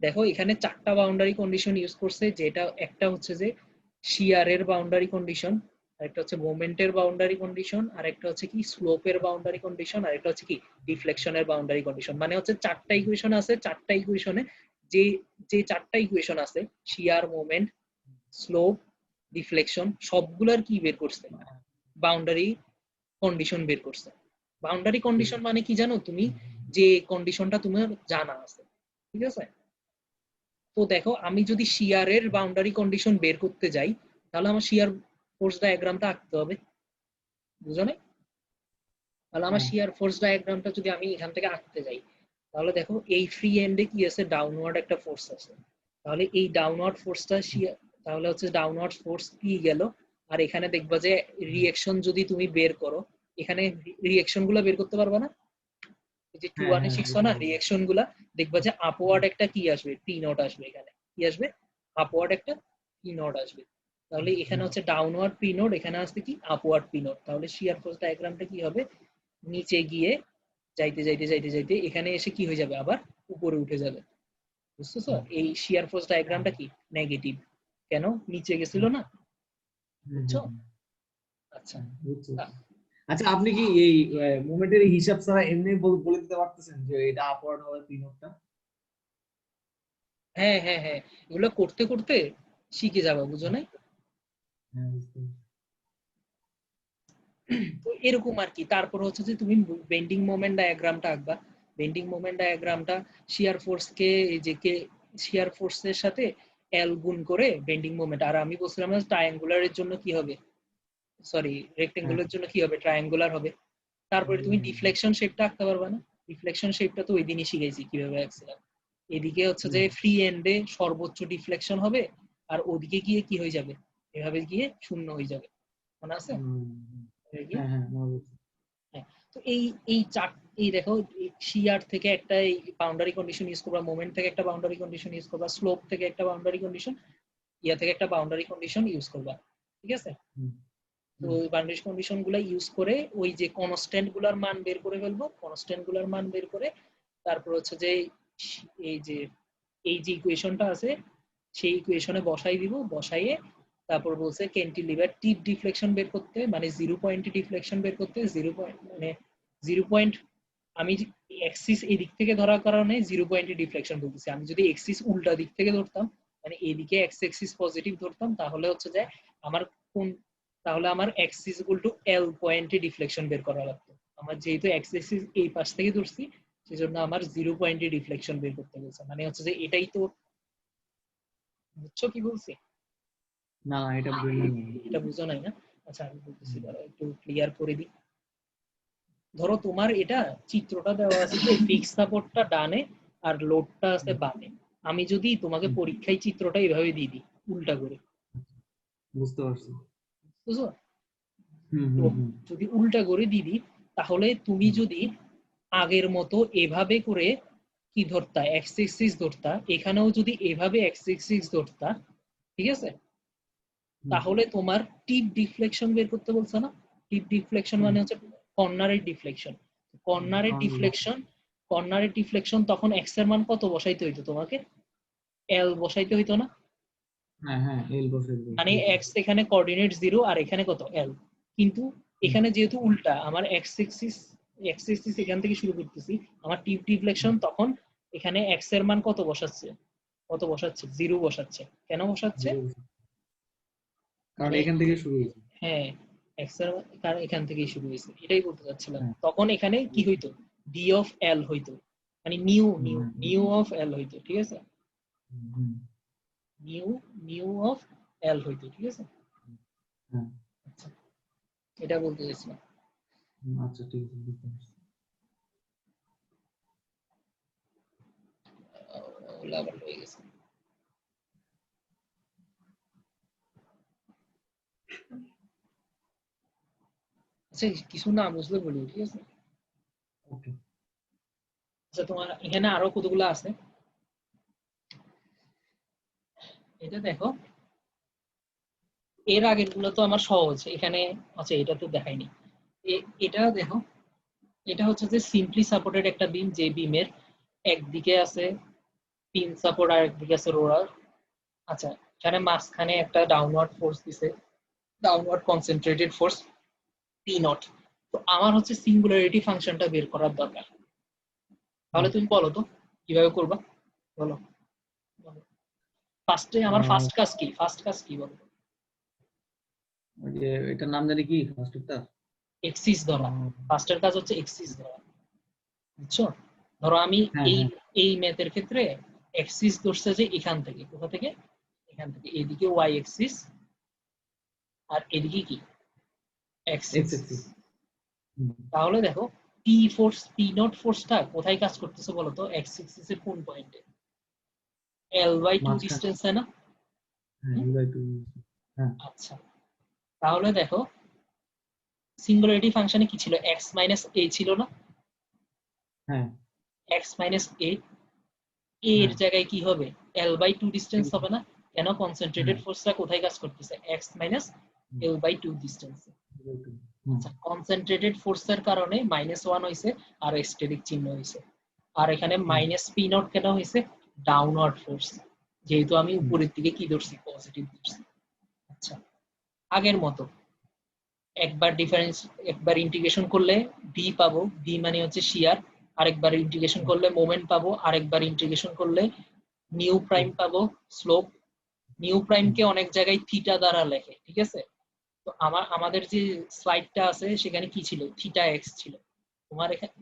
দেখো এখানে চারটা বাউন্ডারি কন্ডিশন ইউজ করছে, যেটা একটা হচ্ছে যে শিয়ারের বাউন্ডারি কন্ডিশন, আরেকটা হচ্ছে মোমেন্টের বাউন্ডারি কন্ডিশন, আর একটা হচ্ছে কি স্লোপের বাউন্ডারি কন্ডিশন, আর একটা হচ্ছে কি ডিফ্লেকশনের বাউন্ডারি কন্ডিশন। মানে হচ্ছে চারটা ইকুয়েশন আছে, চারটা ইকুয়েশনে যে যে চারটা ইকুয়েশন আছে, শিয়ার, মোমেন্ট, স্লোপ, ডিফ্লেকশন, সবগুলার কি বের করছে, বাউন্ডারি কন্ডিশন বের করছে। বাউন্ডারি কন্ডিশন মানে কি জানো তুমি, যে কন্ডিশনটা তোমার জানা আছে, ঠিক আছে। তো দেখো আমি যদি শিয়ারের বাউন্ডারি কন্ডিশন বের করতে যাই, তাহলে আমার শিয়ার ফোর্স ডায়াগ্রামটা আঁকতে হবে, বুঝো নাই? তাহলে আমার হ্যাঁ শিয়ার ফোর্স ডায়াগ্রামটা যদি আমি এখান থেকে আঁকতে যাই, তাহলে দেখো এই ফ্রি এন্ডে কি আছে, ডাউনওয়ার্ড একটা ফোর্স আছে। তাহলে এই ডাউনওয়ার্ড ফোর্সটা শিয়ার, তাহলে হচ্ছে ডাউনওয়ার্ড ফোর্স কি গেল, আর এখানে দেখবা যে রিঅ্যাকশন যদি তুমি বের করো, এখানে রিঅ্যাকশন গুলো বের করতে পারবা না, এই যে টু হ্যাঁ ওয়ানে হ্যাঁ শিখছো না রিঅ্যাকশন গুলা, দেখবা যে আপওয়ার্ড একটা কি আসবে, পি নট আসবে, এখানে কি আসবে, আপওয়ার্ড একটা পি নট আসবে। তাহলে এখানে হচ্ছে ডাউনওয়ার্ড পি নট, এখানে আসবে কি আপওয়ার্ড পি নট। তাহলে শিয়ার ফোর্স ডায়াগ্রামটা কি হবে, নিচে গিয়ে যাইতে যাইতে যাইতে যাইতে এখানে এসে কি হয়ে যাবে, আবার উপরে উঠে যাবে, বুঝতেছো? এই শিয়ার ফোর্স ডায়াগ্রামটা কি নেগেটিভ, কেন, নিচে গেছিল না, বুঝছো? আচ্ছা, বুঝছি তা- আচ্ছা আপনি কি এই মোমেন্টের হিসাব ছাড়া এমনি বলে দিতে পারতেছেন যে এটা আপওয়ার্ড হবে পিনটা হ্যাঁ হ্যাঁ হ্যাঁ, এগুলো করতে করতে শিখে যাবে, বুঝো না? হ্যাঁ, বুঝতে পারছি। তো এরকম আর কি। তারপর হচ্ছে যে তুমি বেন্ডিং মোমেন্ট ডায়াগ্রামটা আঁকবা। বেন্ডিং মোমেন্ট ডায়াগ্রামটা শিয়ার ফোর্স কে, এই যে কে শিয়ার ফোর্সের সাথে এল গুণ করে বেন্ডিং মোমেন্ট। আর আমি বলছিলাম না ট্রায়াঙ্গুলারের জন্য কি হবে, সরি হ্যাঁ, রেক্টেঙ্গুলার জন্য কি হবে, ট্রায়াঙ্গুলার হবে। তারপরে তুমি হ্যাঁ, ডিফ্লেকশন শেপটা আঁকতে পারবা না? ডিফ্লেকশন শেপটা তো ওই দিনই শিখাইছি কিভাবে আঁকছিলাম। এদিকে হচ্ছে যে হুম, ফ্রি এন্ডে সর্বোচ্চ ডিফ্লেকশন হবে, আর ওদিকে গিয়ে কি হয়ে যাবে, এভাবে গিয়ে শূন্য হয়ে যাবে, মনে আছে? হুম, এভাবে গিয়ে, হ্যাঁ, হ্যাঁ, মনে পড়ছে। হ্যাঁ। তো এই চার, এই দেখো শিয়ার থেকে একটা বাউন্ডারি কন্ডিশন ইউজ করবা, মোমেন্ট থেকে একটা বাউন্ডারি কন্ডিশন ইউজ করবা, স্লোপ থেকে একটা বাউন্ডারি কন্ডিশন, ইয়া থেকে একটা বাউন্ডারি কন্ডিশন ইউজ করবা, ঠিক আছে? হুম, তো হুম, ওই বাউন্ডারি কন্ডিশন গুলা ইউজ করে ওই যে কনস্ট্যান্ট গুলার মান বের করে ফেলবো, কনস্ট্যান্ট গুলার মান বের করে তারপর হচ্ছে যে এই যে এই যে ইকুয়েশনটা আছে সেই ইকুয়েশনে বসাই দিব, বসাইয়ে তারপর বলছে ক্যান্টিলিভার টিপ ডিফ্লেকশন বের করতে, মানে 0 পয়েন্টে ডিফ্লেকশন বের করতে। 0 পয়েন্ট মানে 0 পয়েন্ট, আমি এক্সিস এই দিক থেকে ধরার কারণে 0 পয়েন্টে ডিফ্লেকশন বলতেছি। আমি যদি এক্সিস উল্টা দিক থেকে ধরতাম, মানে এদিকে এক্স এক্সিস পজিটিভ ধরতাম, তাহলে হচ্ছে যে আমার কোন, তাহলে আমার এক্স ইজ ইকুয়াল টু এল পয়েন্টে ডিফ্লেকশন বের করা লাগতো। আমার যেহেতু এক্স এক্সিস এই পাশ থেকে ধরছি, সেজন্য আমার 0 পয়েন্টে ডিফ্লেকশন বের করতে বলছে। মানে হচ্ছে যে এটাই তো, বুঝছো কি বলছি? না, এটা বুঝলাম না। এটা বুঝো নাই না? আচ্ছা আমি বলতেছি, দাঁড়াও একটু ক্লিয়ার করে দিই। ধরো তোমার এটা চিত্রটা দেওয়া আছে যে ফিক্স সাপোর্টটা ডানে আর লোডটা আছে হুম, বামে। আমি যদি তোমাকে হুম, পরীক্ষায় চিত্রটা এভাবে দিয়ে দিই উল্টা করে, বুঝতে পারছি। বুঝছো? হুম, তো হুম, হুম, যদি উল্টা করে দিয়ে দিই, তাহলে তুমি হুম, যদি আগের মতো এভাবে করে কি ধরতা, এক্স এক্সিস ধরতা, এখানেও যদি এভাবে এক্স এক্সিস ধরতা, ঠিক আছে, হুম, তাহলে তোমার টিপ ডিফ্লেকশন বের করতে বলছে না? টিপ ডিফ্লেকশন হুম, মানে হচ্ছে কর্নারের ডিফ্লেকশন। কর্নারের কারণ ডিফ্লেকশন, কর্নারের ডিফ্লেকশন তখন এক্স এর মান কত বসাইতে হইতো তোমাকে? এল বসাইতে হইতো না? হ্যাঁ, হ্যাঁ, এল বসে দিল, মানে ঠিক আছে। এক্স এখানে কোঅর্ডিনেট 0 আর এখানে কত এল। কিন্তু হুম, এখানে যেহেতু উল্টা, আমার এক্স এক্সিস, এক্স এক্সিস এখান থেকে শুরু করতেছি, আমার টিপ ডিফ্লেকশন হুম, তখন এখানে এক্স এর মান কত বসাচ্ছে, কত বসাচ্ছে, 0 বসাচ্ছে। কেন বসাচ্ছে? zero বসে। কারণ মানে এখান থেকে শুরু হয়েছে। হ্যাঁ, এক্স এর কারণ এখান থেকেই শুরু হয়েছে, এটাই বলতে চাচ্ছিলাম। হ্যাঁ, তখন এখানে কি হইতো, ডি অফ এল হইতো, মানে নিউ হুম, নিউ হ্যাঁ, নিউ অফ এল হইতো, ঠিক আছে? হুম, হুম, নিউ নিউ অফ এল হইতো, ঠিক আছে? হ্যাঁ, আচ্ছা, এটা বলতে চাইছিলাম। হুম, আচ্ছা, ঠিক আছে, বুঝতে পারছি। লাভার হয়ে গেছে। আচ্ছা কিছু না বুঝলে বলি, ঠিক আছে? ওকে। আচ্ছা তোমার এখানে আরো কতগুলো আছে, এটা দেখো। এর আগের গুলো তো আমার সহজ এখানে, আচ্ছা এটা তো দেখাইনি। এটা দেখো, এটা হচ্ছে যে সিম্পলি সাপোর্টেড একটা বিম, যে বিমের একদিকে আছে পিন সাপোর্ট আর একদিকে আছে রোলার। আচ্ছা, এখানে মাঝখানে একটা ডাউনওয়ার্ড ফোর্স দিছে, downward concentrated force P not. তো আমার হচ্ছে সিঙ্গুলারিটি ফাংশনটা বের করার দরকার। হুম, তাহলে তুমি বলো তো কিভাবে করবা, বলো বলো। ফার্স্টে আমার আহ, ফার্স্ট কাজ কি, ফার্স্ট কাজ কি বলো? ওই যে এটার নাম জানি কি ফার্স্টটা? এক্সিস ধরা। ফার্স্টের কাজ হচ্ছে এক্সিস ধরা, বুঝছো? ধরো আমি হ্যাঁ, এই হ্যাঁ, এই ম্যাথের ক্ষেত্রে এক্সিস ধরছে যে এখান থেকে, কোথা থেকে, এখান থেকে, এদিকে ওয়াই এক্সিস আর এদিকে কি এক্স এক্স এক্সিস। এক্সিস। হুম, তাহলে দেখো পি ফোর্স, পি নট ফোর্সটা কোথায় কাজ করতেছে বলতো, এক্স এক্সিস এর কোন পয়েন্টে? L/2 মাঝখানে। ডিস্টেন্সে না? হ্যাঁ, হুম? ইবাই টু। হ্যাঁ, আচ্ছা, তাহলে দেখো সিঙ্গুলারিটি ফাংশনে কি ছিল, এক্স মাইনাস এ ছিল না? হ্যাঁ, এক্স মাইনাস এ, এর হ্যাঁ, জায়গায় কি হবে, L/2 ডিস্টেন্স এক্স, হবে না? কেন, হ্যাঁ, কনসেন্ট্রেটেড ফোর্সটা কোথায় কাজ করতেছে, এক্স মাইনাস হুম, L/2 ডিস্টেন্সে। ইবাই টু, হুম, আচ্ছা, কনসেন্ট্রেটেড ফোর্সের কারণে -1 হয়েছে আর স্টেটিক চিহ্ন হয়েছে। আর এখানে হুম, মাইনাস পি নট কেন হয়েছে, ডাউনওয়ার্ড ফোর্স, যেহেতু আমি হুম, উপরের দিকে কি ধরছি, পজিটিভ ধরছি। আচ্ছা, আগের মতো একবার ডিফারেন্স, একবার ইন্টিগ্রেশন করলে ভি পাবো, ভি মানে হচ্ছে শিয়ার। আরেকবার ইন্টিগ্রেশন করলে মোমেন্ট পাবো, আরেকবার ইন্টিগ্রেশন করলে নিউ প্রাইম পাবো স্লোপ। নিউ প্রাইমকে অনেক জায়গায় থিটা দ্বারা লেখে, ঠিক আছে? তো আমাদের যে স্লাইডটা আছে সেখানে কি ছিল, থিটা এক্স ছিল।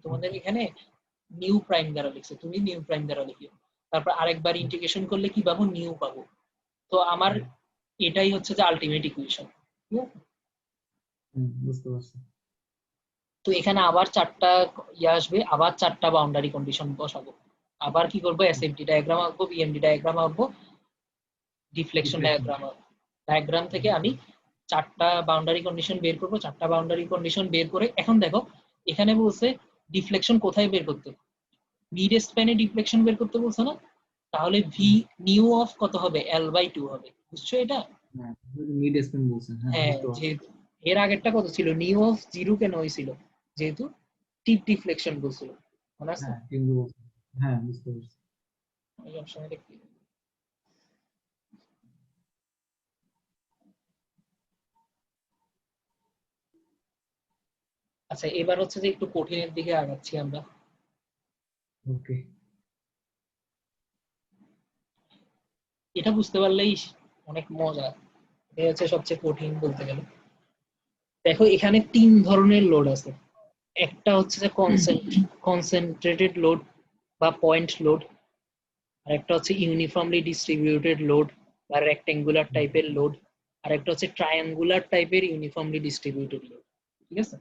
তোমাদের এখানে নিউ প্রাইম দ্বারা লিখছে, তুমি নিউ প্রাইম দ্বারা লিখিও। তারপর আরেকবার ইন্টিগ্রেশন করলে কি পাবো, নিউ পাবো। তো আমার এটাই হচ্ছে যে আলটিমেট ইকুয়েশন। বুঝতে পারছি। তো এখানে আবার চারটা ইয়ে আসবে, আবার চারটা বাউন্ডারি কন্ডিশন বসাবো। আবার কি করবো, এসএফডি ডায়াগ্রাম আঁকবো, বিএমডি ডায়াগ্রাম আঁকবো, ডিফ্লেকশন ডায়াগ্রাম থেকে আমি চারটা বাউন্ডারি কন্ডিশন বের করবো। চারটা বাউন্ডারি কন্ডিশন বের করে এখন দেখো এখানে বলছে ডিফ্লেকশন কোথায় বের করতে, মিড স্প্যানে ডিফ্লেকশন বের করতে বলছে না? তাহলে ভি নিউ অফ কত হবে, L/2 হবে, বুঝছো এটা? হ্যাঁ, মিড স্প্যান বলছেন, হ্যাঁ হ্যাঁ, বুঝতে পারছি। যেহেতু এর আগেরটা কত ছিল, নিউ অফ 0 কেন হয়েছিল, যেহেতু টিপ ডিফ্লেকশন বলছিল, মনে আছে? হ্যাঁ কিন্তু বলছেন, হ্যাঁ বুঝতে পারছি। আমি সবসময় দেখি। আচ্ছা, এবার হচ্ছে যে একটু কঠিনের দিকে আগাচ্ছি আমরা। ওকে। এটা বুঝতে পারলেই অনেক মজা। এটা হচ্ছে সবচেয়ে কঠিন বলতে গেলে। দেখো এখানে তিন ধরনের লোড আছে। একটা হচ্ছে যে কনসেন্ট্রেটেড লোড বা পয়েন্ট লোড, আর একটা হচ্ছে ইউনিফর্মলি ডিস্ট্রিবিউটেড লোড বা রেক্টেঙ্গুলার টাইপের লোড, আর একটা হচ্ছে ট্রায়াঙ্গুলার টাইপের ইউনিফর্মলি ডিস্ট্রিবিউটেড লোড, ঠিক আছে?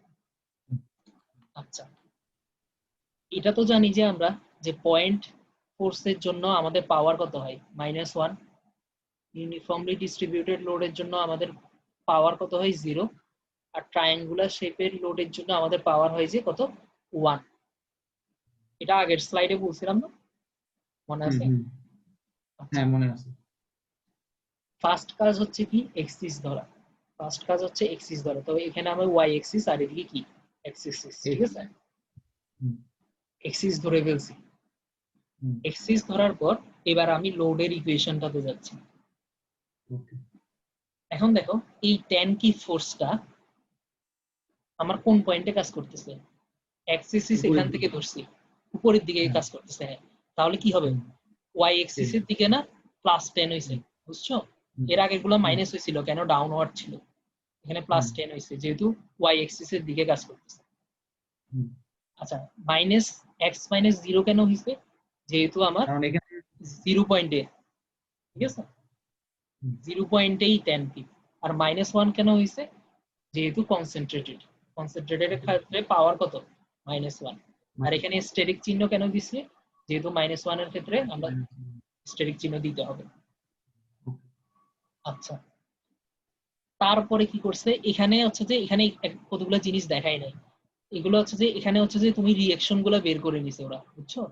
আচ্ছা, এটা তো জানি যে আমরা যে পয়েন্ট ফোর্সের জন্য আমাদের পাওয়ার কত হয়, -1। ইউনিফর্মলি ডিস্ট্রিবিউটেড লোডের জন্য আমাদের পাওয়ার কত হয়, 0। আর ট্রায়াঙ্গুলার শেপের লোডের জন্য আমাদের পাওয়ার হয় যে কত, 1। এটা আগের স্লাইডে বলছিলাম না, মনে আছে? আচ্ছা, হ্যাঁ মনে আছে। ফার্স্ট কাজ হচ্ছে কি, এক্সিস ধরা। ফার্স্ট কাজ হচ্ছে এক্সিস ধরা। তবে এখানে আমার ওয়াই এক্সিস আর এদিকে কি, এক্স এক্সিস, ঠিক আছে? এক্সিস ধরে ফেলছি। এক্সিস ধরার পর এবার আমি লোডের ইকুয়েশনটাতে যাচ্ছি। এখন দেখো এই টেন কি ফোর্সটা আমার কোন পয়েন্টে কাজ করতেছে, এক্সিস এখান থেকে ধরছি, উপরের দিকে কাজ করতেছে। হ্যাঁ, তাহলে কি হবে, ওয়াই এক্সিস এর দিকে না +10 হয়েছে, বুঝছো? এর আগের গুলো মাইনাস হয়েছিল, কেন, ডাউনওয়ার্ড ছিল। এখানে +10 হয়েছে যেহেতু ওয়াই এক্সিস এর দিকে কাজ করতেছে। আচ্ছা, -x - 0 কেন হয়েছে, যেহেতু আমার কারণ এখানে 0 পয়েন্টে, ঠিক আছে, 0 পয়েন্টেই 10 পি। আর -1 কেন হয়েছে, যেহেতু কনসেন্ট্রেটেড এর ক্ষেত্রে পাওয়ার কত, -1। আর এখানে স্টেরিক চিহ্ন কেন দিচ্ছে, যেহেতু -1 এর ক্ষেত্রে আমরা স্টেরিক চিহ্ন দিতে হবে। আচ্ছা, তারপরে কি করছে, এখানে হচ্ছে যে এখানে কতগুলো জিনিস দেখাই নাই। এগুলো হচ্ছে যে এখানে হচ্ছে যে তুমি রিঅ্যাকশন গুলো বের করে নিছে ওরা, বুঝছো?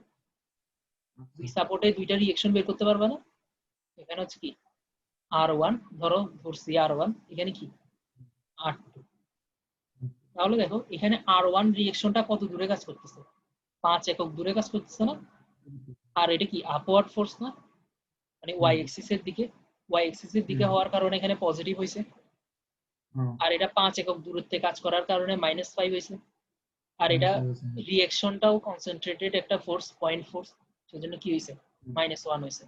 দুই সাপোর্টে দুইটা রিঅ্যাকশন বের করতে পারবে না। এখানে হচ্ছে কি R1, ধরছি R1, এখানে কি R2। তাহলে দেখো এখানে R1 রিঅ্যাকশনটা কত দূরে কাজ করতেছে, 5 একক দূরে কাজ করতেছে না? আর এটা কি আপওয়ার্ড ফোর্স না, মানে ওয়াই এক্সিস এর দিকে, ওয়াই এক্সিস এর দিকে হওয়ার কারণে এখানে পজিটিভ হয়েছে। আর এটা 5 একক দূরত্বে কাজ করার কারণে -5 হয়েছে। আর এটা রিঅ্যাকশনটাও কনসেন্ট্রেটেড একটা ফোর্স, পয়েন্ট ফোর্স, সেজন্য কি হয়েছে, -1 হয়েছে।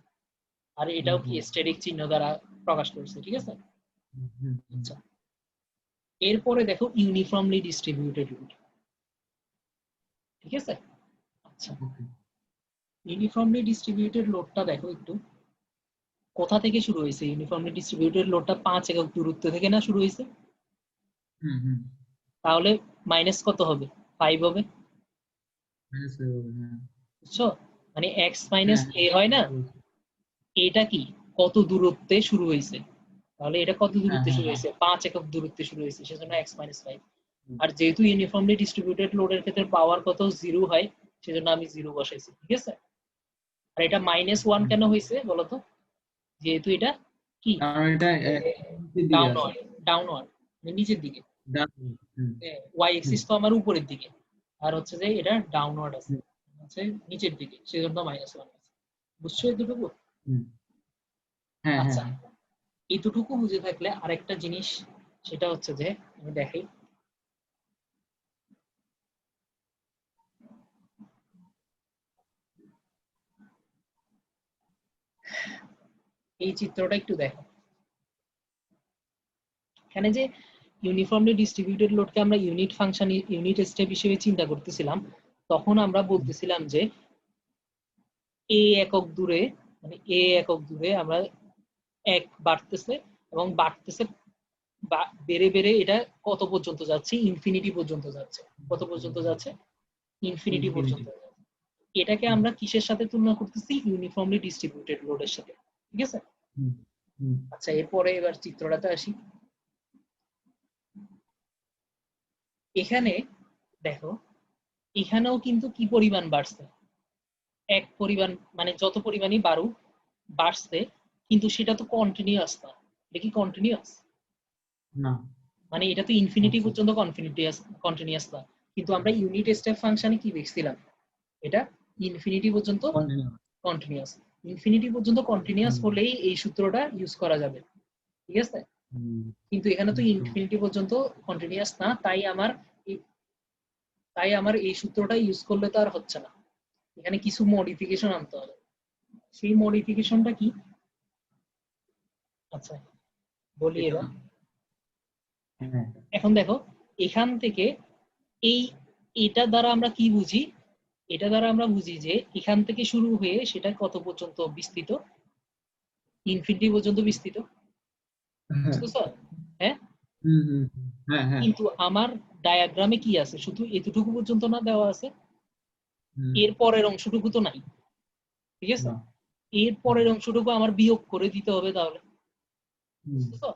আর এটাও কি স্টেরিক চিহ্ন দ্বারা প্রকাশ করছে, ঠিক আছে? আচ্ছা, এরপরে দেখো ইউনিফর্মলি ডিস্ট্রিবিউটেড লোড, ঠিক আছে? আচ্ছা, ইউনিফর্মলি ডিস্ট্রিবিউটেড লোডটা দেখো একটু কোথা থেকে শুরু হয়েছে। ইউনিফর্মলি ডিস্ট্রিবিউটেড লোডটা 5 একক দূরত্ব থেকে না শুরু হয়েছে? তাহলে মাইনাস কত হবে, 5 হবে, বুঝছো? মানে x - a হয় না, এটা কি কত দূরত্বে শুরু হয়েছে, তাহলে এটা কত দূরত্বে শুরু হয়েছে, 5 একক দূরত্বে শুরু হয়েছে, সেজন্য x - 5। আর যেহেতু ইউনিফর্মলি ডিস্ট্রিবিউটেড লোডের ক্ষেত্রে পাওয়ার কত, 0 হয়, সেজন্য আমি 0 বসাইছি, ঠিক আছে? আর এটা -1 কেন হয়েছে বলতো, যেহেতু এটা কি কারণ এটা নিচের দিকে আছে। ডাউনওয়ার্ড, ডাউনওয়ার্ড মানে নিচের দিকে, ওয়াই এক্সিস তো আমার উপরের দিকে, আর হচ্ছে যে এটা ডাউনওয়ার্ড আছে, হচ্ছে নিচের দিকে, সেজন্য -1 আছে। বুঝছো এতটুকু? হ্যাঁ হ্যাঁ আচ্ছা, এতটুকু বুঝে থাকলে আরেকটা জিনিস, সেটা হচ্ছে যে আমি দেখাই। এই চিত্রটা একটু দেখো। এখানে যে ইউনিফর্মলি ডিস্ট্রিবিউটেড লোডকে আমরা ইউনিট ফাংশন ইউনিট স্টেপ হিসেবে চিন্তা করতেছিলাম, তখন আমরা বলতেছিলাম যে এ একক দূরে, মানে এ একক দূরে আমরা এক বাড়তেছে এবং বাড়তেছে, বেড়ে বেড়ে এটা কত পর্যন্ত যাচ্ছে, ইনফিনিটি পর্যন্ত যাচ্ছে। কত পর্যন্ত যাচ্ছে? ইনফিনিটি পর্যন্ত। এটাকে আমরা কিসের সাথে তুলনা করতেছি? ইউনিফর্মলি ডিস্ট্রিবিউটেড লোডের সাথে, ঠিক আছে? আচ্ছা, এরপরে এবার চিত্রটাতে আসি। এখানে দেখো, এখানেও কিন্তু কি পরিমাণ বাড়ছে, এক পরিমাণ, মানে যত পরিমাণই বাড়ছে, কিন্তু সেটা তো কন্টিনিউয়াস না। এটা কি কন্টিনিউয়াস? না, মানে এটা তো ইনফিনিটি পর্যন্ত কন্টিনিউয়াস না। কিন্তু আমরা ইউনিট স্টেপ ফাংশনে কি দেখছিলাম? এটা ইনফিনিটি পর্যন্ত কন্টিনিউয়াস। ইনফিনিটি পর্যন্ত কন্টিনিউয়াস হলেই এই সূত্রটা ইউজ করা যাবে, ঠিক আছে? কিন্তু এখানে তো ইনফিনিটি পর্যন্ত কন্টিনিউয়াস না, তাই আমার এই সূত্রটা ইউজ করলে তো আর হচ্ছে না। এখানে কিছু মডিফিকেশন আনতে হবে। সেই মডিফিকেশনটা কি? আচ্ছা, বলি এবার। এখন দেখো, এখান থেকে এটা দ্বারা আমরা কি বুঝি? এটা দ্বারা আমরা বুঝি যে এখান থেকে শুরু হয়ে সেটা কত পর্যন্ত বিস্তৃত? ইনফিনিটি পর্যন্ত বিস্তৃত, বুঝছো? হ্যাঁ, কিন্তু আমার ডায়াগ্রামে কি আছে? শুধু এতটুকু পর্যন্ত না দেওয়া আছে, এর পরের অংশটুকু তো নাই, ঠিক আছে? এর পরের অংশটুকু আমার বিয়োগ করে দিতে হবে তাহলে, বুঝছো?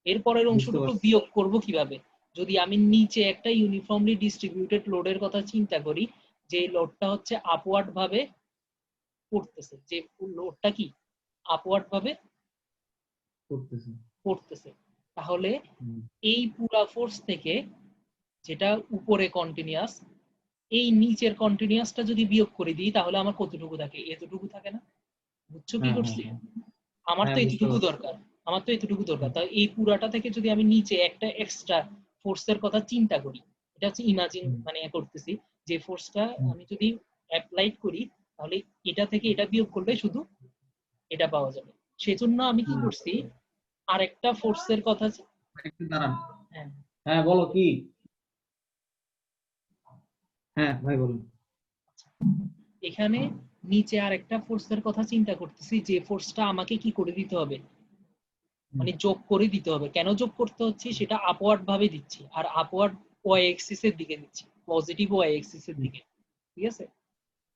এর পরের অংশটুকু বিয়োগ করব কিভাবে? যদি আমি নিচে একটা ইউনিফর্মলি ডিস্ট্রিবিউটেড লোডের কথা চিন্তা করি, যে লোডটা হচ্ছে আপওয়ার্ড ভাবে পড়তেছে, যে লোডটা কি আপওয়ার্ড ভাবে পড়তেছে, তাহলে এই পুরা ফোর্স থেকে, যেটা উপরে কন্টিনিউয়াস, এই নিচের কন্টিনিউয়াসটা যদি বিয়োগ করে দিই, তাহলে আমার কতটুকু থাকে? এতটুকু থাকে না? বুঝছো কি করছি? আমার তো এতটুকু দরকার, তাই এই পুরাটা থেকে যদি আমি নিচে একটা এক্সট্রা ফোর্সের কথা চিন্তা করি, এটা হচ্ছে ইমাজিন, মানে করতেছি, যে ফোর্সটা আমি যদি অ্যাপ্লাই করি, তাহলে এটা থেকে এটা বিয়োগ করলে শুধু এটা পাওয়া যাবে। সেজন্য আমি কি করছি, আরেকটা ফোর্সের কথা। দাঁড়ান, হ্যাঁ বলো কি? হ্যাঁ ভাই বলুন। এখানে নিচে আরেকটা ফোর্সের কথা চিন্তা করতেছি, যে ফোর্সটা আমাকে কি করে দিতে হবে, মানে যোগ করে দিতে হবে। কেন যোগ করতে হচ্ছে? সেটা আপওয়ার্ড ভাবে দিচ্ছি, আর আপওয়ার্ড ওয়াই এক্সিস এর দিকে দিচ্ছি, পজিটিভ ওয়াই এক্সিস এর দিকে, ঠিক আছে?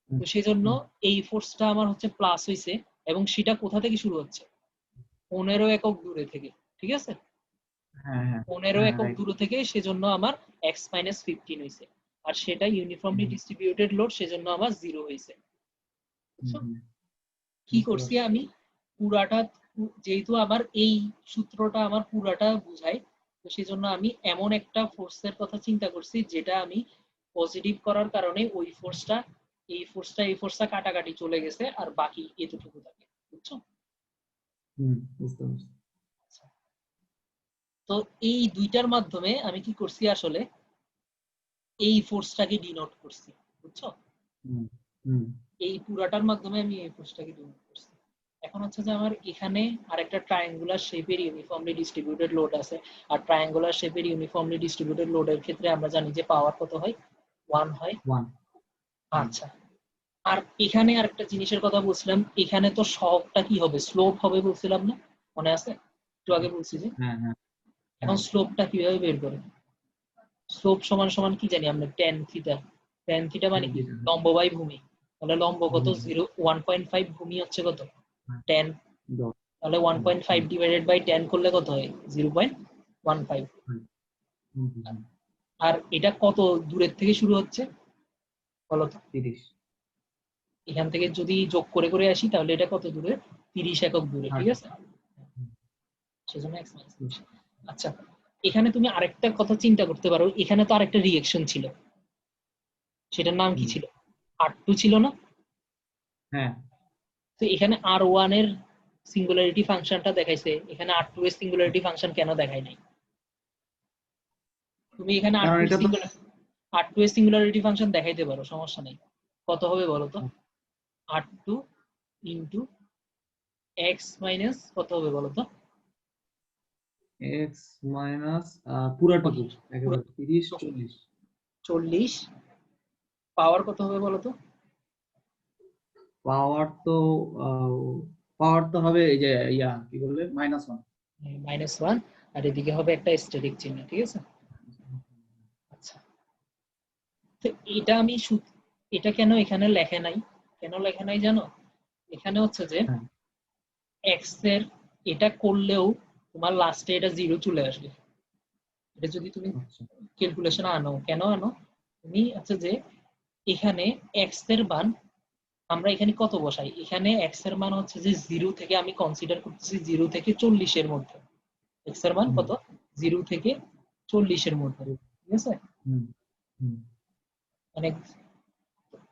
তো সেজন্য এই ফোর্সটা আমার হচ্ছে প্লাস হইছে, এবং সেটা কোথা থেকে শুরু হচ্ছে? 15 একক দূরে থেকে, ঠিক আছে? 15 একক দূরে থেকে, সেজন্য আমার এক্স মাইনাস 15 হয়েছে, আর সেটা ইউনিফর্মলি ডিস্ট্রিবিউটেড লোড, সেজন্য আমার 0 হয়েছে। কি করছি আমি? পুরাটা, যেহেতু আমার এই সূত্রটা আমার পুরাটা বুঝায়, তো সেজন্য আমি এমন একটা ফোর্সের কথা চিন্তা করছি, যেটা আমি পজিটিভ করার কারণে ওই ফোর্সটা, এই ফোর্সটা কাটাকাটি চলে গেছে, আর বাকি এতটুকু থাকে, বুঝছো? তো এই দুইটার মাধ্যমে আমি কি করছি, আসলে এই ফোর্সটাকে ডিনোট করছি, বুঝছো? এই পুরাটার মাধ্যমে আমি এই ফোর্সটাকে ডিনোট করছি। এখন হচ্ছে যে আমার এখানে আরেকটা ট্রায়াঙ্গুলার শেপের ইউনিফর্মলি ডিস্ট্রিবিউটেড লোড আছে, আর ট্রায়াঙ্গুলার শেপের ইউনিফর্মলি ডিস্ট্রিবিউটেড লোডের ক্ষেত্রে আমরা জানি যে পাওয়ার কত হয়? 1 হয়। আচ্ছা, আর এখানে আরেকটা জিনিসের কথা বলছিলাম, এখানে তো সবটা কি হবে? স্লোপ হবে বলছিলাম না? মনে আছে? একটু আগে বলছি যে, এখন স্লোপটা কিভাবে বের করে? স্লোপ সমান সমান কি জানি আমরা? tan theta. tan থিটা মানে কি? লম্ব বাই ভূমি। তাহলে লম্ব কত? 1.5, ভূমি হচ্ছে কত? 10। তাহলে 1.5 ডিভাইডেড বাই 10 করলে কত হয়? 0.15। আর এটা কত দূরের থেকে শুরু হচ্ছে বলো তো? 30। এখান থেকে যদি যোগ করে করে আসি, তাহলে এটা কত দূরে? 30 একক দূরে, ঠিক আছে? সেজন্য x মাইনাস। আচ্ছা, এখানে তুমি আরেকটা কথা চিন্তা করতে পারো, এখানে তো আরেকটা রিঅ্যাকশন ছিল, সেটার নাম কি ছিল? R2 ছিল না? হ্যাঁ। তো এখানে R1 এর সিঙ্গুলারিটি ফাংশনটা দেখাইছে, এখানে R2 এর সিঙ্গুলারিটি ফাংশন কেন দেখায় নাই? তুমি এখানে R2 এর সিঙ্গুলারিটি ফাংশন দেখাইতে পারো, সমস্যা নেই। কত হবে বলো তো? R2 ইনটু এক্স মাইনাস কত হবে বলো তো? এক্স মাইনাস পুরাটুকু একেবারে 30 40। 40 পাওয়ার কত হবে বলো তো? পাওয়ার তো পাওয়ার তো হবে এই যে কি বললে -1। -1 আর এদিকে হবে একটা স্ট্যাটিক চিহ্ন, ঠিক আছে? আচ্ছা, তো এটা আমি এটা কেন এখানে লেখে নাই, কেন লেখে নাই জানো? এখানে হচ্ছে যে হ্যাঁ এক্স এর এটা করলেও তোমার লাস্টে এটা 0 চলে আসবে। এটা যদি তুমি আচ্ছা ক্যালকুলেশন আনো, কেন আনো তুমি? আচ্ছা, যে এখানে এক্স এর মান আমরা এখানে কত বসাই, এখানে এক্স এর মান হচ্ছে যে 0 থেকে, আমি কনসিডার করতেছি 0 থেকে 40 এর মধ্যে। এক্স এর মান হুম কত? 0 থেকে 40 এর মধ্যে, ঠিক আছে? হুম হুম মানে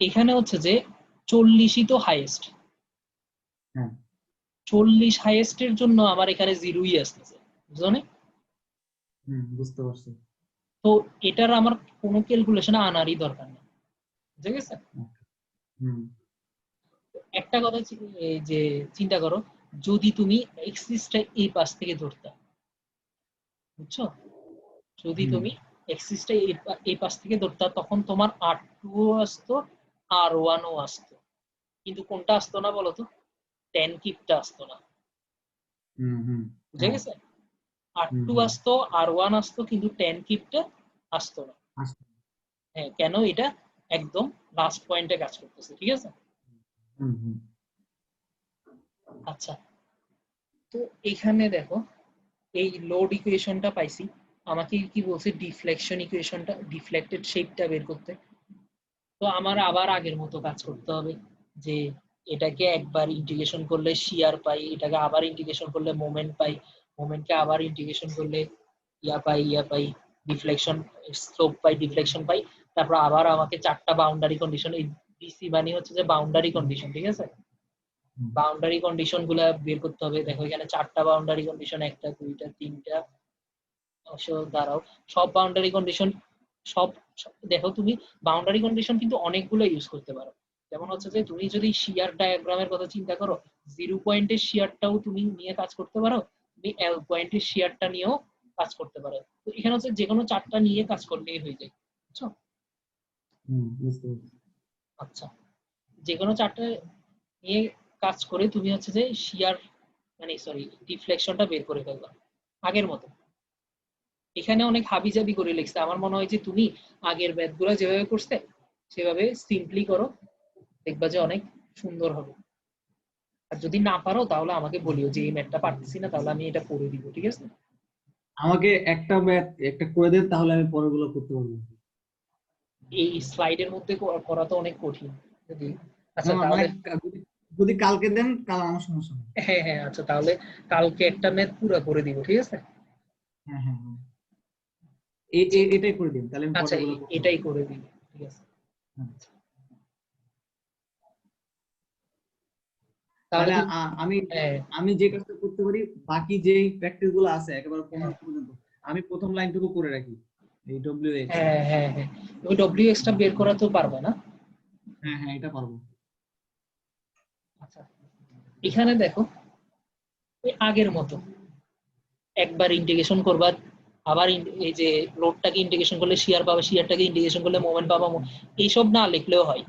এখানে হচ্ছে যে 40ই তো হাইয়েস্ট, হ্যাঁ 40 হাইয়েস্ট এর জন্য আমার এখানে 0ই আসতেছে, বুঝছো না? বুঝতে পারছি। তো এটার আমার কোনো ক্যালকুলেশন আনারই দরকার নেই, ঠিক আছে? হুম একটা কথা এই যে চিন্তা করো, যদি তুমি এক্সিসটা এই পাশ থেকে ধরতা, বুঝছো? যদি হুম তুমি এক্সিসটা এই পাশ থেকে ধরতা, তখন তোমার R2 আসতো, R1 ও আসতো, কিন্তু কোনটা আসতো না বলতো? tan কিউবটা আসতো না, হুম হুম বুঝে হ্যাঁ গেছে? হুম R2 হুম আসতো, R1 আসতো, কিন্তু tan কিউবটা আসতো না। আচ্ছা, হ্যাঁ, কেন? এটা একদম লাস্ট পয়েন্টে কাজ করতেছে, ঠিক আছে? হুম হুম আচ্ছা, তো এখানে দেখো এই লোড ইকুয়েশনটা পাইছি, আমাকে কি বলছে? ডিফ্লেকশন ইকুয়েশনটা, ডিফ্লেক্টেড শেপটা বের করতে। তো আমার আবার আগের মতো কাজ করতে হবে, যে এটাকে একবার ইন্টিগ্রেশন করলে শিয়ার পাই, এটাকে আবার ইন্টিগ্রেশন করলে মোমেন্ট পাই, মোমেন্টকে আবার ইন্টিগ্রেশন করলে ইয়া পাই ডিফ্লেকশন, স্লোপ পাই, ডিফ্লেকশন পাই। তারপর আবার আমাকে 4টা বাউন্ডারি কন্ডিশন, এই ডিসি মানে হচ্ছে যে বাউন্ডারি কন্ডিশন, ঠিক আছে? হুম বাউন্ডারি কন্ডিশন গুলা বের করতে হবে। দেখো এখানে 4টা বাউন্ডারি কন্ডিশন, 1টা 2টা 3টা, অবশ্য দাঁড়াও, সব বাউন্ডারি কন্ডিশন, সব দেখো তুমি বাউন্ডারি কন্ডিশন কিন্তু অনেকগুলো ইউজ করতে পারো। যেমন হচ্ছে যে তুমি যদি শিয়ার ডায়াগ্রামের কথা চিন্তা করো, 0 পয়েন্টের শিয়ারটাও তুমি নিয়ে কাজ করতে পারো, তুমি L পয়েন্টের শিয়ারটা নিয়েও কাজ করতে পারো। তো এখানে হচ্ছে যে কোনো 4টা নিয়ে কাজ করলেই হয়ে যায়, বুঝছো? বুঝতে পারছি। আচ্ছা, যে কোনো 4টা নিয়ে কাজ করে তুমি হচ্ছে যে শিয়ার মানে সরি ডিফ্লেকশনটা বের করে ফেলবা আগের মতো। এখানে অনেক হাবিজাবি করে লিখছে, আমার মনে হয় যে তুমি আগের ম্যাথগুলো যেভাবে করছে সেভাবে সিম্পলি করো, দেখবা যে অনেক সুন্দর হবে। আর যদি না পারো তাহলে আমাকে বলিও যে এই ম্যাথটা পারতেছি না, তাহলে আমি এটা করে দিব, ঠিক আছে? আমাকে একটা ম্যাথ একটা করে দেন, তাহলে আমি পরেরগুলো করতে পারবো। এই স্লাইডের মধ্যে করা তো অনেক কঠিন। যদি না আচ্ছা না, মানে তাহলে যদি যদি কালকে দেন কাল আমার সমস্যা নেই। হ্যাঁ হ্যাঁ, আচ্ছা তাহলে কালকে একটা ম্যাথ পুরো করে দিব, ঠিক আছে? হ্যাঁ হ্যাঁ হ্যাঁ যে এটাই করে দিন, তাহলে আমি আচ্ছা পরেরগুলো করতে এটাই পারবো। করে দিব, ঠিক আছে? হ্যাঁ। তাহলে তাহলে তুমি আমি হ্যাঁ আমি যে কাজটা করতে পারি, বাকি যে প্র্যাকটিস গুলো আছে একেবারে হ্যাঁ 15 পর্যন্ত, আমি প্রথম লাইনটুকু করে রাখি, এই WH। হ্যাঁ হ্যাঁ হ্যাঁ, তুমি ডব্লিউ টা বের করা তো পারবা না? হ্যাঁ হ্যাঁ এটা পারবো। আচ্ছা, এখানে দেখো ওই আগের মতো একবার ইন্টিগ্রেশন করবা, আবার এই যে লোডটাকে ইন্টিগ্রেশন করলে শিয়ার পাবা, শিয়ারটাকে ইন্টিগ্রেশন করলে মোমেন্ট পাবা, এইসব না লিখলেও হয়।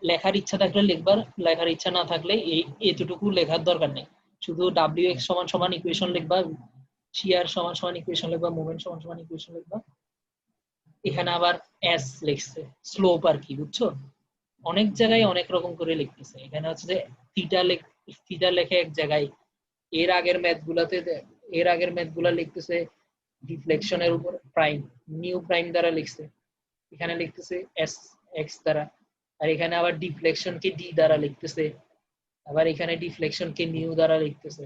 লেখার ইচ্ছা থাকলে লিখবার, লেখার ইচ্ছা না থাকলে এই এতটুকু লেখার দরকার নেই। শুধু ডাব্লিউ এক্স সমান সমান ইকুয়েশন লিখবা, শিয়ার সমান সমান ইকুয়েশন লিখবা, মোমেন্ট সমান সমান ইকুয়েশন লিখবা। এখানে আবার এস লিখছে, স্লোপ আর কি, বুঝছো? অনেক জায়গায় অনেক রকম করে লিখতেছে। এখানে হচ্ছে যে থিটা লেখে এক জায়গায়, এর আগের ম্যাথ গুলাতে এর আগের ম্যাথ গুলা লিখতেছে ডিফ্লেকশনের উপর প্রাইম, নিউ প্রাইম দ্বারা লিখছে, এখানে লিখতেছে এস এক্স দ্বারা, আর এখানে আবার ডিফ্লেকশন কে ডি দ্বারা লিখতেছে, আবার এখানে ডিফ্লেকশন কে নিউ দ্বারা লিখতেছে।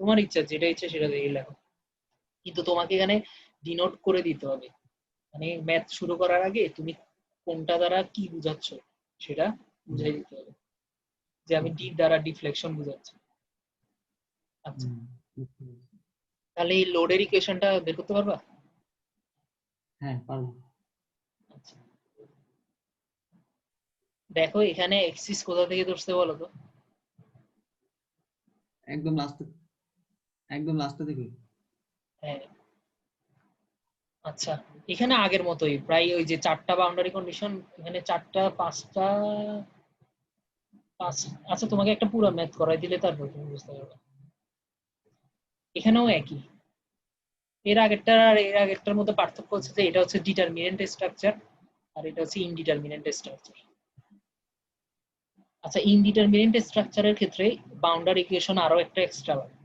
তোমার ইচ্ছা, যেটা ইচ্ছা সেটা দিয়ে লেখো, কিন্তু তোমাকে এখানে ডিনোট করে দিতে হবে। মানে ম্যাথ শুরু করার আগে তুমি কোনটা দ্বারা কি বুঝাচ্ছ সেটা বুঝাই দিতে হবে, যে আমি ডি দ্বারা ডিফ্লেকশন বুঝাচ্ছি। আচ্ছা, বুঝতে পারছি। তাহলে এই লোডের ইকুয়েশনটা বের করতে পারবা? হ্যাঁ পারবো। আচ্ছা, দেখো এখানে এক্সিস কোথা থেকে ধরছে বলো তো? একদম লাস্টে থেকে। হ্যাঁ, আচ্ছা, এখানে আগের মতোই প্রায় ওই যে 4টা বাউন্ডারি কন্ডিশন, এখানে 4টা 5টা 5। আচ্ছা, তোমাকে একটা পুরো ম্যাথ করাই দিলে তারপর তুমি বুঝতে পারবে। এখানেও একই। এর আগেরটার মধ্যে পার্থক্য হচ্ছে যে এটা হচ্ছে ডিটারমিনেন্ট স্ট্রাকচার আর এটা হচ্ছে ইনডিটারমিনেন্ট স্ট্রাকচার। আচ্ছা, ইনডিটারমিনেন্ট স্ট্রাকচারের ক্ষেত্রে বাউন্ডারি ইকুয়েশন আরো একটা এক্সট্রা লাগে।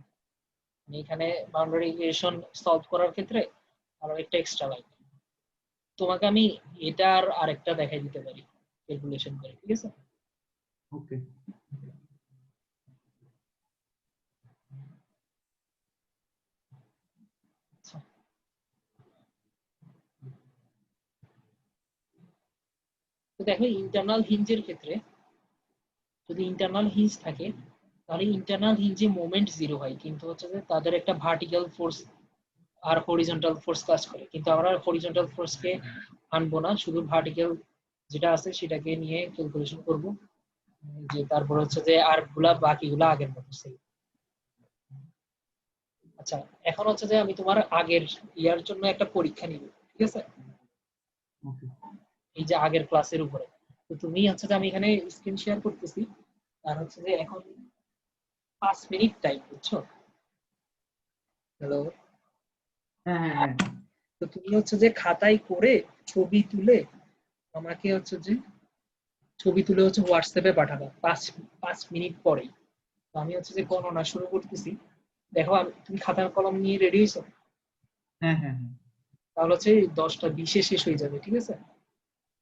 এখানে বাউন্ডারি ইকুয়েশন সলভ করার ক্ষেত্রে আরো একটা এক্সট্রা লাগে। তোমাকে আমি এটার আরেকটা দেখাই দিতে পারি ক্যালকুলেশন করে, ঠিক আছে? ওকে। তো দেখো, ইন্টারনাল হিঞ্জের ক্ষেত্রে যদি ইন্টারনাল হিঞ্জ থাকে তাহলে ইন্টারনাল হিঞ্জে মোমেন্ট জিরো হয়, কিন্তু হচ্ছে যে তাদের একটা ভার্টিক্যাল ফোর্স আর হরিজন্টাল ফোর্স কাজ করে। কিন্তু আমরা হরিজন্টাল ফোর্সকে আনবো না, শুধু ভার্টিক্যাল যেটা আছে সেটাকে নিয়ে ক্যালকুলেশন করব। যে তারপর হচ্ছে যে আর গুলা বাকিগুলা আগের মতো সেম। আচ্ছা, এখন হচ্ছে যে আমি তোমার আগের ইয়ার জন্য একটা পরীক্ষা নিব, ঠিক আছে? ওকে। এই যে আগের ক্লাসের উপরে। তো তুমি হচ্ছে যে আমি এখানে স্ক্রিন শেয়ার করতেছি, আর হচ্ছে যে এখন 5 মিনিট টাইম, বুঝছো? হ্যালো? হ্যাঁ। তো তুমি হচ্ছে যে খাতায় করে ছবি তুলে আমাকে হচ্ছে যে হোয়াটসঅ্যাপে পাঠাবা 5 মিনিট পরেই। তো আমি হচ্ছে যে গণনা শুরু করতেছি। দেখো, তুমি খাতার কলম নিয়ে রেডি হয়েছো? হ্যাঁ। তাহলে হচ্ছে 10টা 20-এ শেষ হয়ে যাবে, ঠিক আছে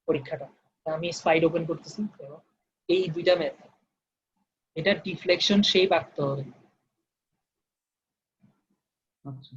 পরীক্ষাটা। তা আমি স্লাইড ওপেন করতেছি। দেখো, এই দুইটা ম্যাথ, এটা ডিফ্লেকশন শেপ আঁকতে হবে। আচ্ছা।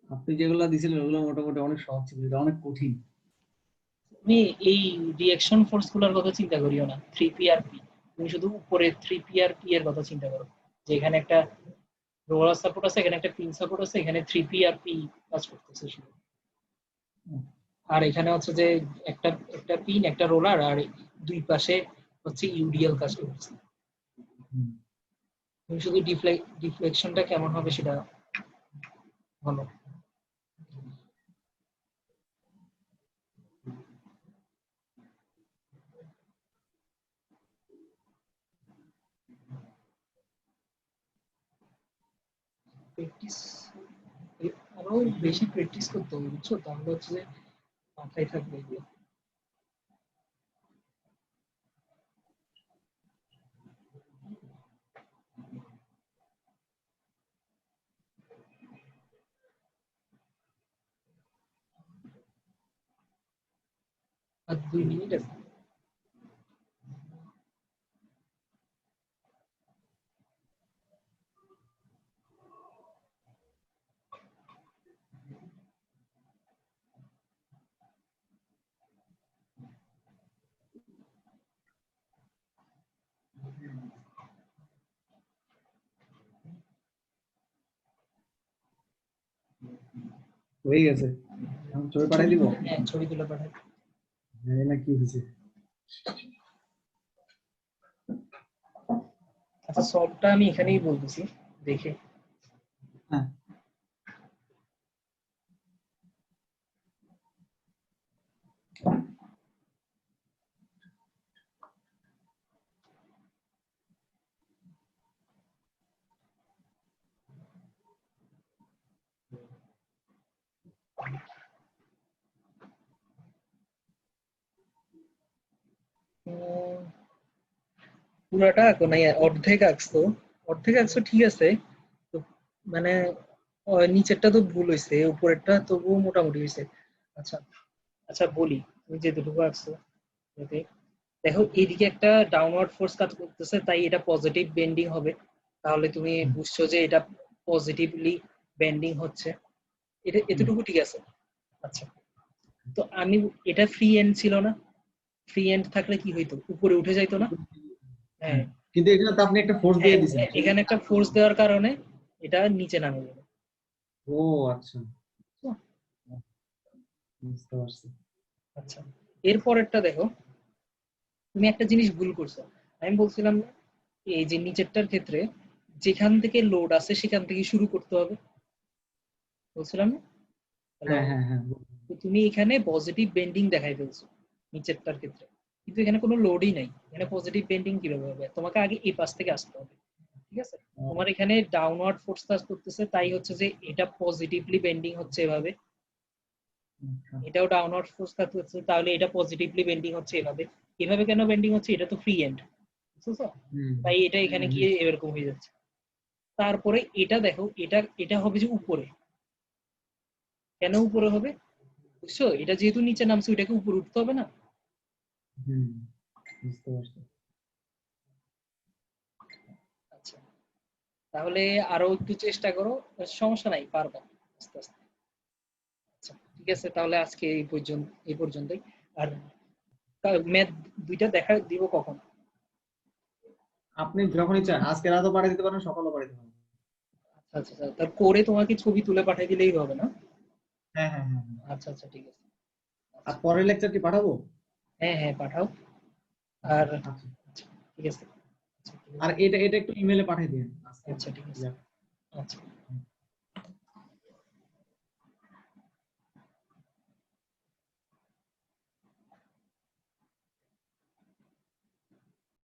আপনি যেগুলো দিয়েছিলেন ওগুলো মোটামুটি অনেক সহজ ছিল, এটা অনেক কঠিন। তুমি এই রিঅ্যাকশন ফোর্স গুলোর কথা চিন্তা করিও না, 3p আর p। তুমি শুধু উপরে 3p আর p এর কথা চিন্তা করো, যে এখানে একটা রোলার সাপোর্ট আছে, এখানে একটা পিন সাপোর্ট আছে, এখানে 3p আর p কাজ করতেছে শুধু। আর এখানে হচ্ছে যে একটা একটা পিন, একটা রোলার, আর দুই পাশে হচ্ছে ইউডিএল কাজ করতেছে। তুমি শুধু ডিফ্লেকশনটা কেমন হবে সেটা হলো। প্র্যাকটিস আরো বেশি প্র্যাকটিস করতে হবে, বুঝছো? তাহলে হচ্ছে যে মাথায় থাকবে এগুলো। আর 2 মিনিট আছে। হয়ে গেছে, আমি ছবি পাঠাই দিব। হ্যাঁ, ছবি তুলে পাঠাই। জানি না কি হয়েছে। আচ্ছা, সবটা আমি এখানেই বলতেছি, দেখে। হ্যাঁ উম, পুরাটা আঁকো নাই, অর্ধেক আঁকছো। অর্ধেক আঁকছো ঠিক আছে, তো মানে নিচেরটা তো ভুল হয়েছে, উপরেরটা তবুও মোটামুটি হয়েছে। আচ্ছা আচ্ছা, বলি, তুমি যেটুকু আঁকছো এতে দেখো, এইদিকে একটা ডাউনওয়ার্ড ফোর্স কাজ করতেছে, তাই এটা পজিটিভ বেন্ডিং হবে। তাহলে তুমি বুঝছো যে এটা পজিটিভলি বেন্ডিং হচ্ছে, এটা এতটুকু ঠিক আছে। আচ্ছা, তো আমি, এটা ফ্রি এন্ড ছিল না? ফ্রি এন্ড থাকলে কি হইতো, উপরে উঠে যাইতো না? হ্যাঁ, হ্যাঁ, কিন্তু এখানে তো আপনি একটা ফোর্স হ্যাঁ, দিয়ে দিয়েছেন। এখানে একটা ফোর্স দেওয়ার কারণে এটা নিচে নামে যাবে। ও আচ্ছা, বুঝতে পারছি। আচ্ছা, এরপরেরটা দেখো, তুমি একটা জিনিস ভুল করছো। আমি বলছিলাম না, এই যে নিচেরটার ক্ষেত্রে যেখান থেকে লোড আছে সেখান থেকে শুরু করতে হবে, বলছিলাম না? হ্যালো? হ্যাঁ হ্যাঁ হ্যাঁ, তো তুমি এখানে পজিটিভ বেন্ডিং দেখাই ফেলছো নিচেরটার ক্ষেত্রে, কিন্তু এখানে কোনো লোডই নাই। এখানে পজিটিভ বেন্ডিং কিভাবে হবে? তোমাকে আগে এই পাশ থেকে আসতে হবে, ঠিক আছে? তোমার এখানে ডাউনওয়ার্ড ফোর্স কাজ করতেছে, তাই হচ্ছে যে এটা পজিটিভলি বেন্ডিং হচ্ছে এভাবে, আচ্ছা। এটাও ডাউনওয়ার্ড ফোর্স কাজ করছে, তাহলে এটা পজিটিভলি বেন্ডিং হচ্ছে এভাবে। এভাবে কেন বেন্ডিং হচ্ছে? এটা তো ফ্রি এন্ড, বুঝছো? হুম তাই এটা এখানে হুম, গিয়ে এরকম হয়ে যাচ্ছে। তারপরে এটা দেখো, এটা এটা হবে যে উপরে। কেন উপরে হবে, বুঝছো? এটা যেহেতু নিচে নামছে, ওইটাকে উপরে উঠতে হবে না? হুম, বুঝতে পারছি। আচ্ছা, তাহলে আরো একটু চেষ্টা করো, সমস্যা নাই, পারবা আস্তে আস্তে। আচ্ছা, ঠিক আছে, তাহলে আজকে এই পর্যন্তই। আর ম্যাথ দুইটা দেখা দিব কখন? আপনি যখনই চান, আজকে রাতও পাঠিয়ে দিতে পারেন, সকালও পাঠিয়ে দিতে পারেন। আচ্ছা আচ্ছা, তার করে তোমাকে ছবি তুলে পাঠিয়ে দিলেই হবে না? হ্যাঁ হ্যাঁ হ্যাঁ হ্যাঁ। আচ্ছা আচ্ছা, ঠিক আছে। আর আচ্ছা, পরের লেকচার কি পাঠাবো? হ্যাঁ হ্যাঁ, পাঠাও। আর আচ্ছা, আচ্ছা, ঠিক আছে। আচ্ছা, ঠিক আর আছে। এটা এটা একটু ইমেলে পাঠিয়ে দিন আজকে। আচ্ছা, ঠিক আছে। ইয়া। আচ্ছা।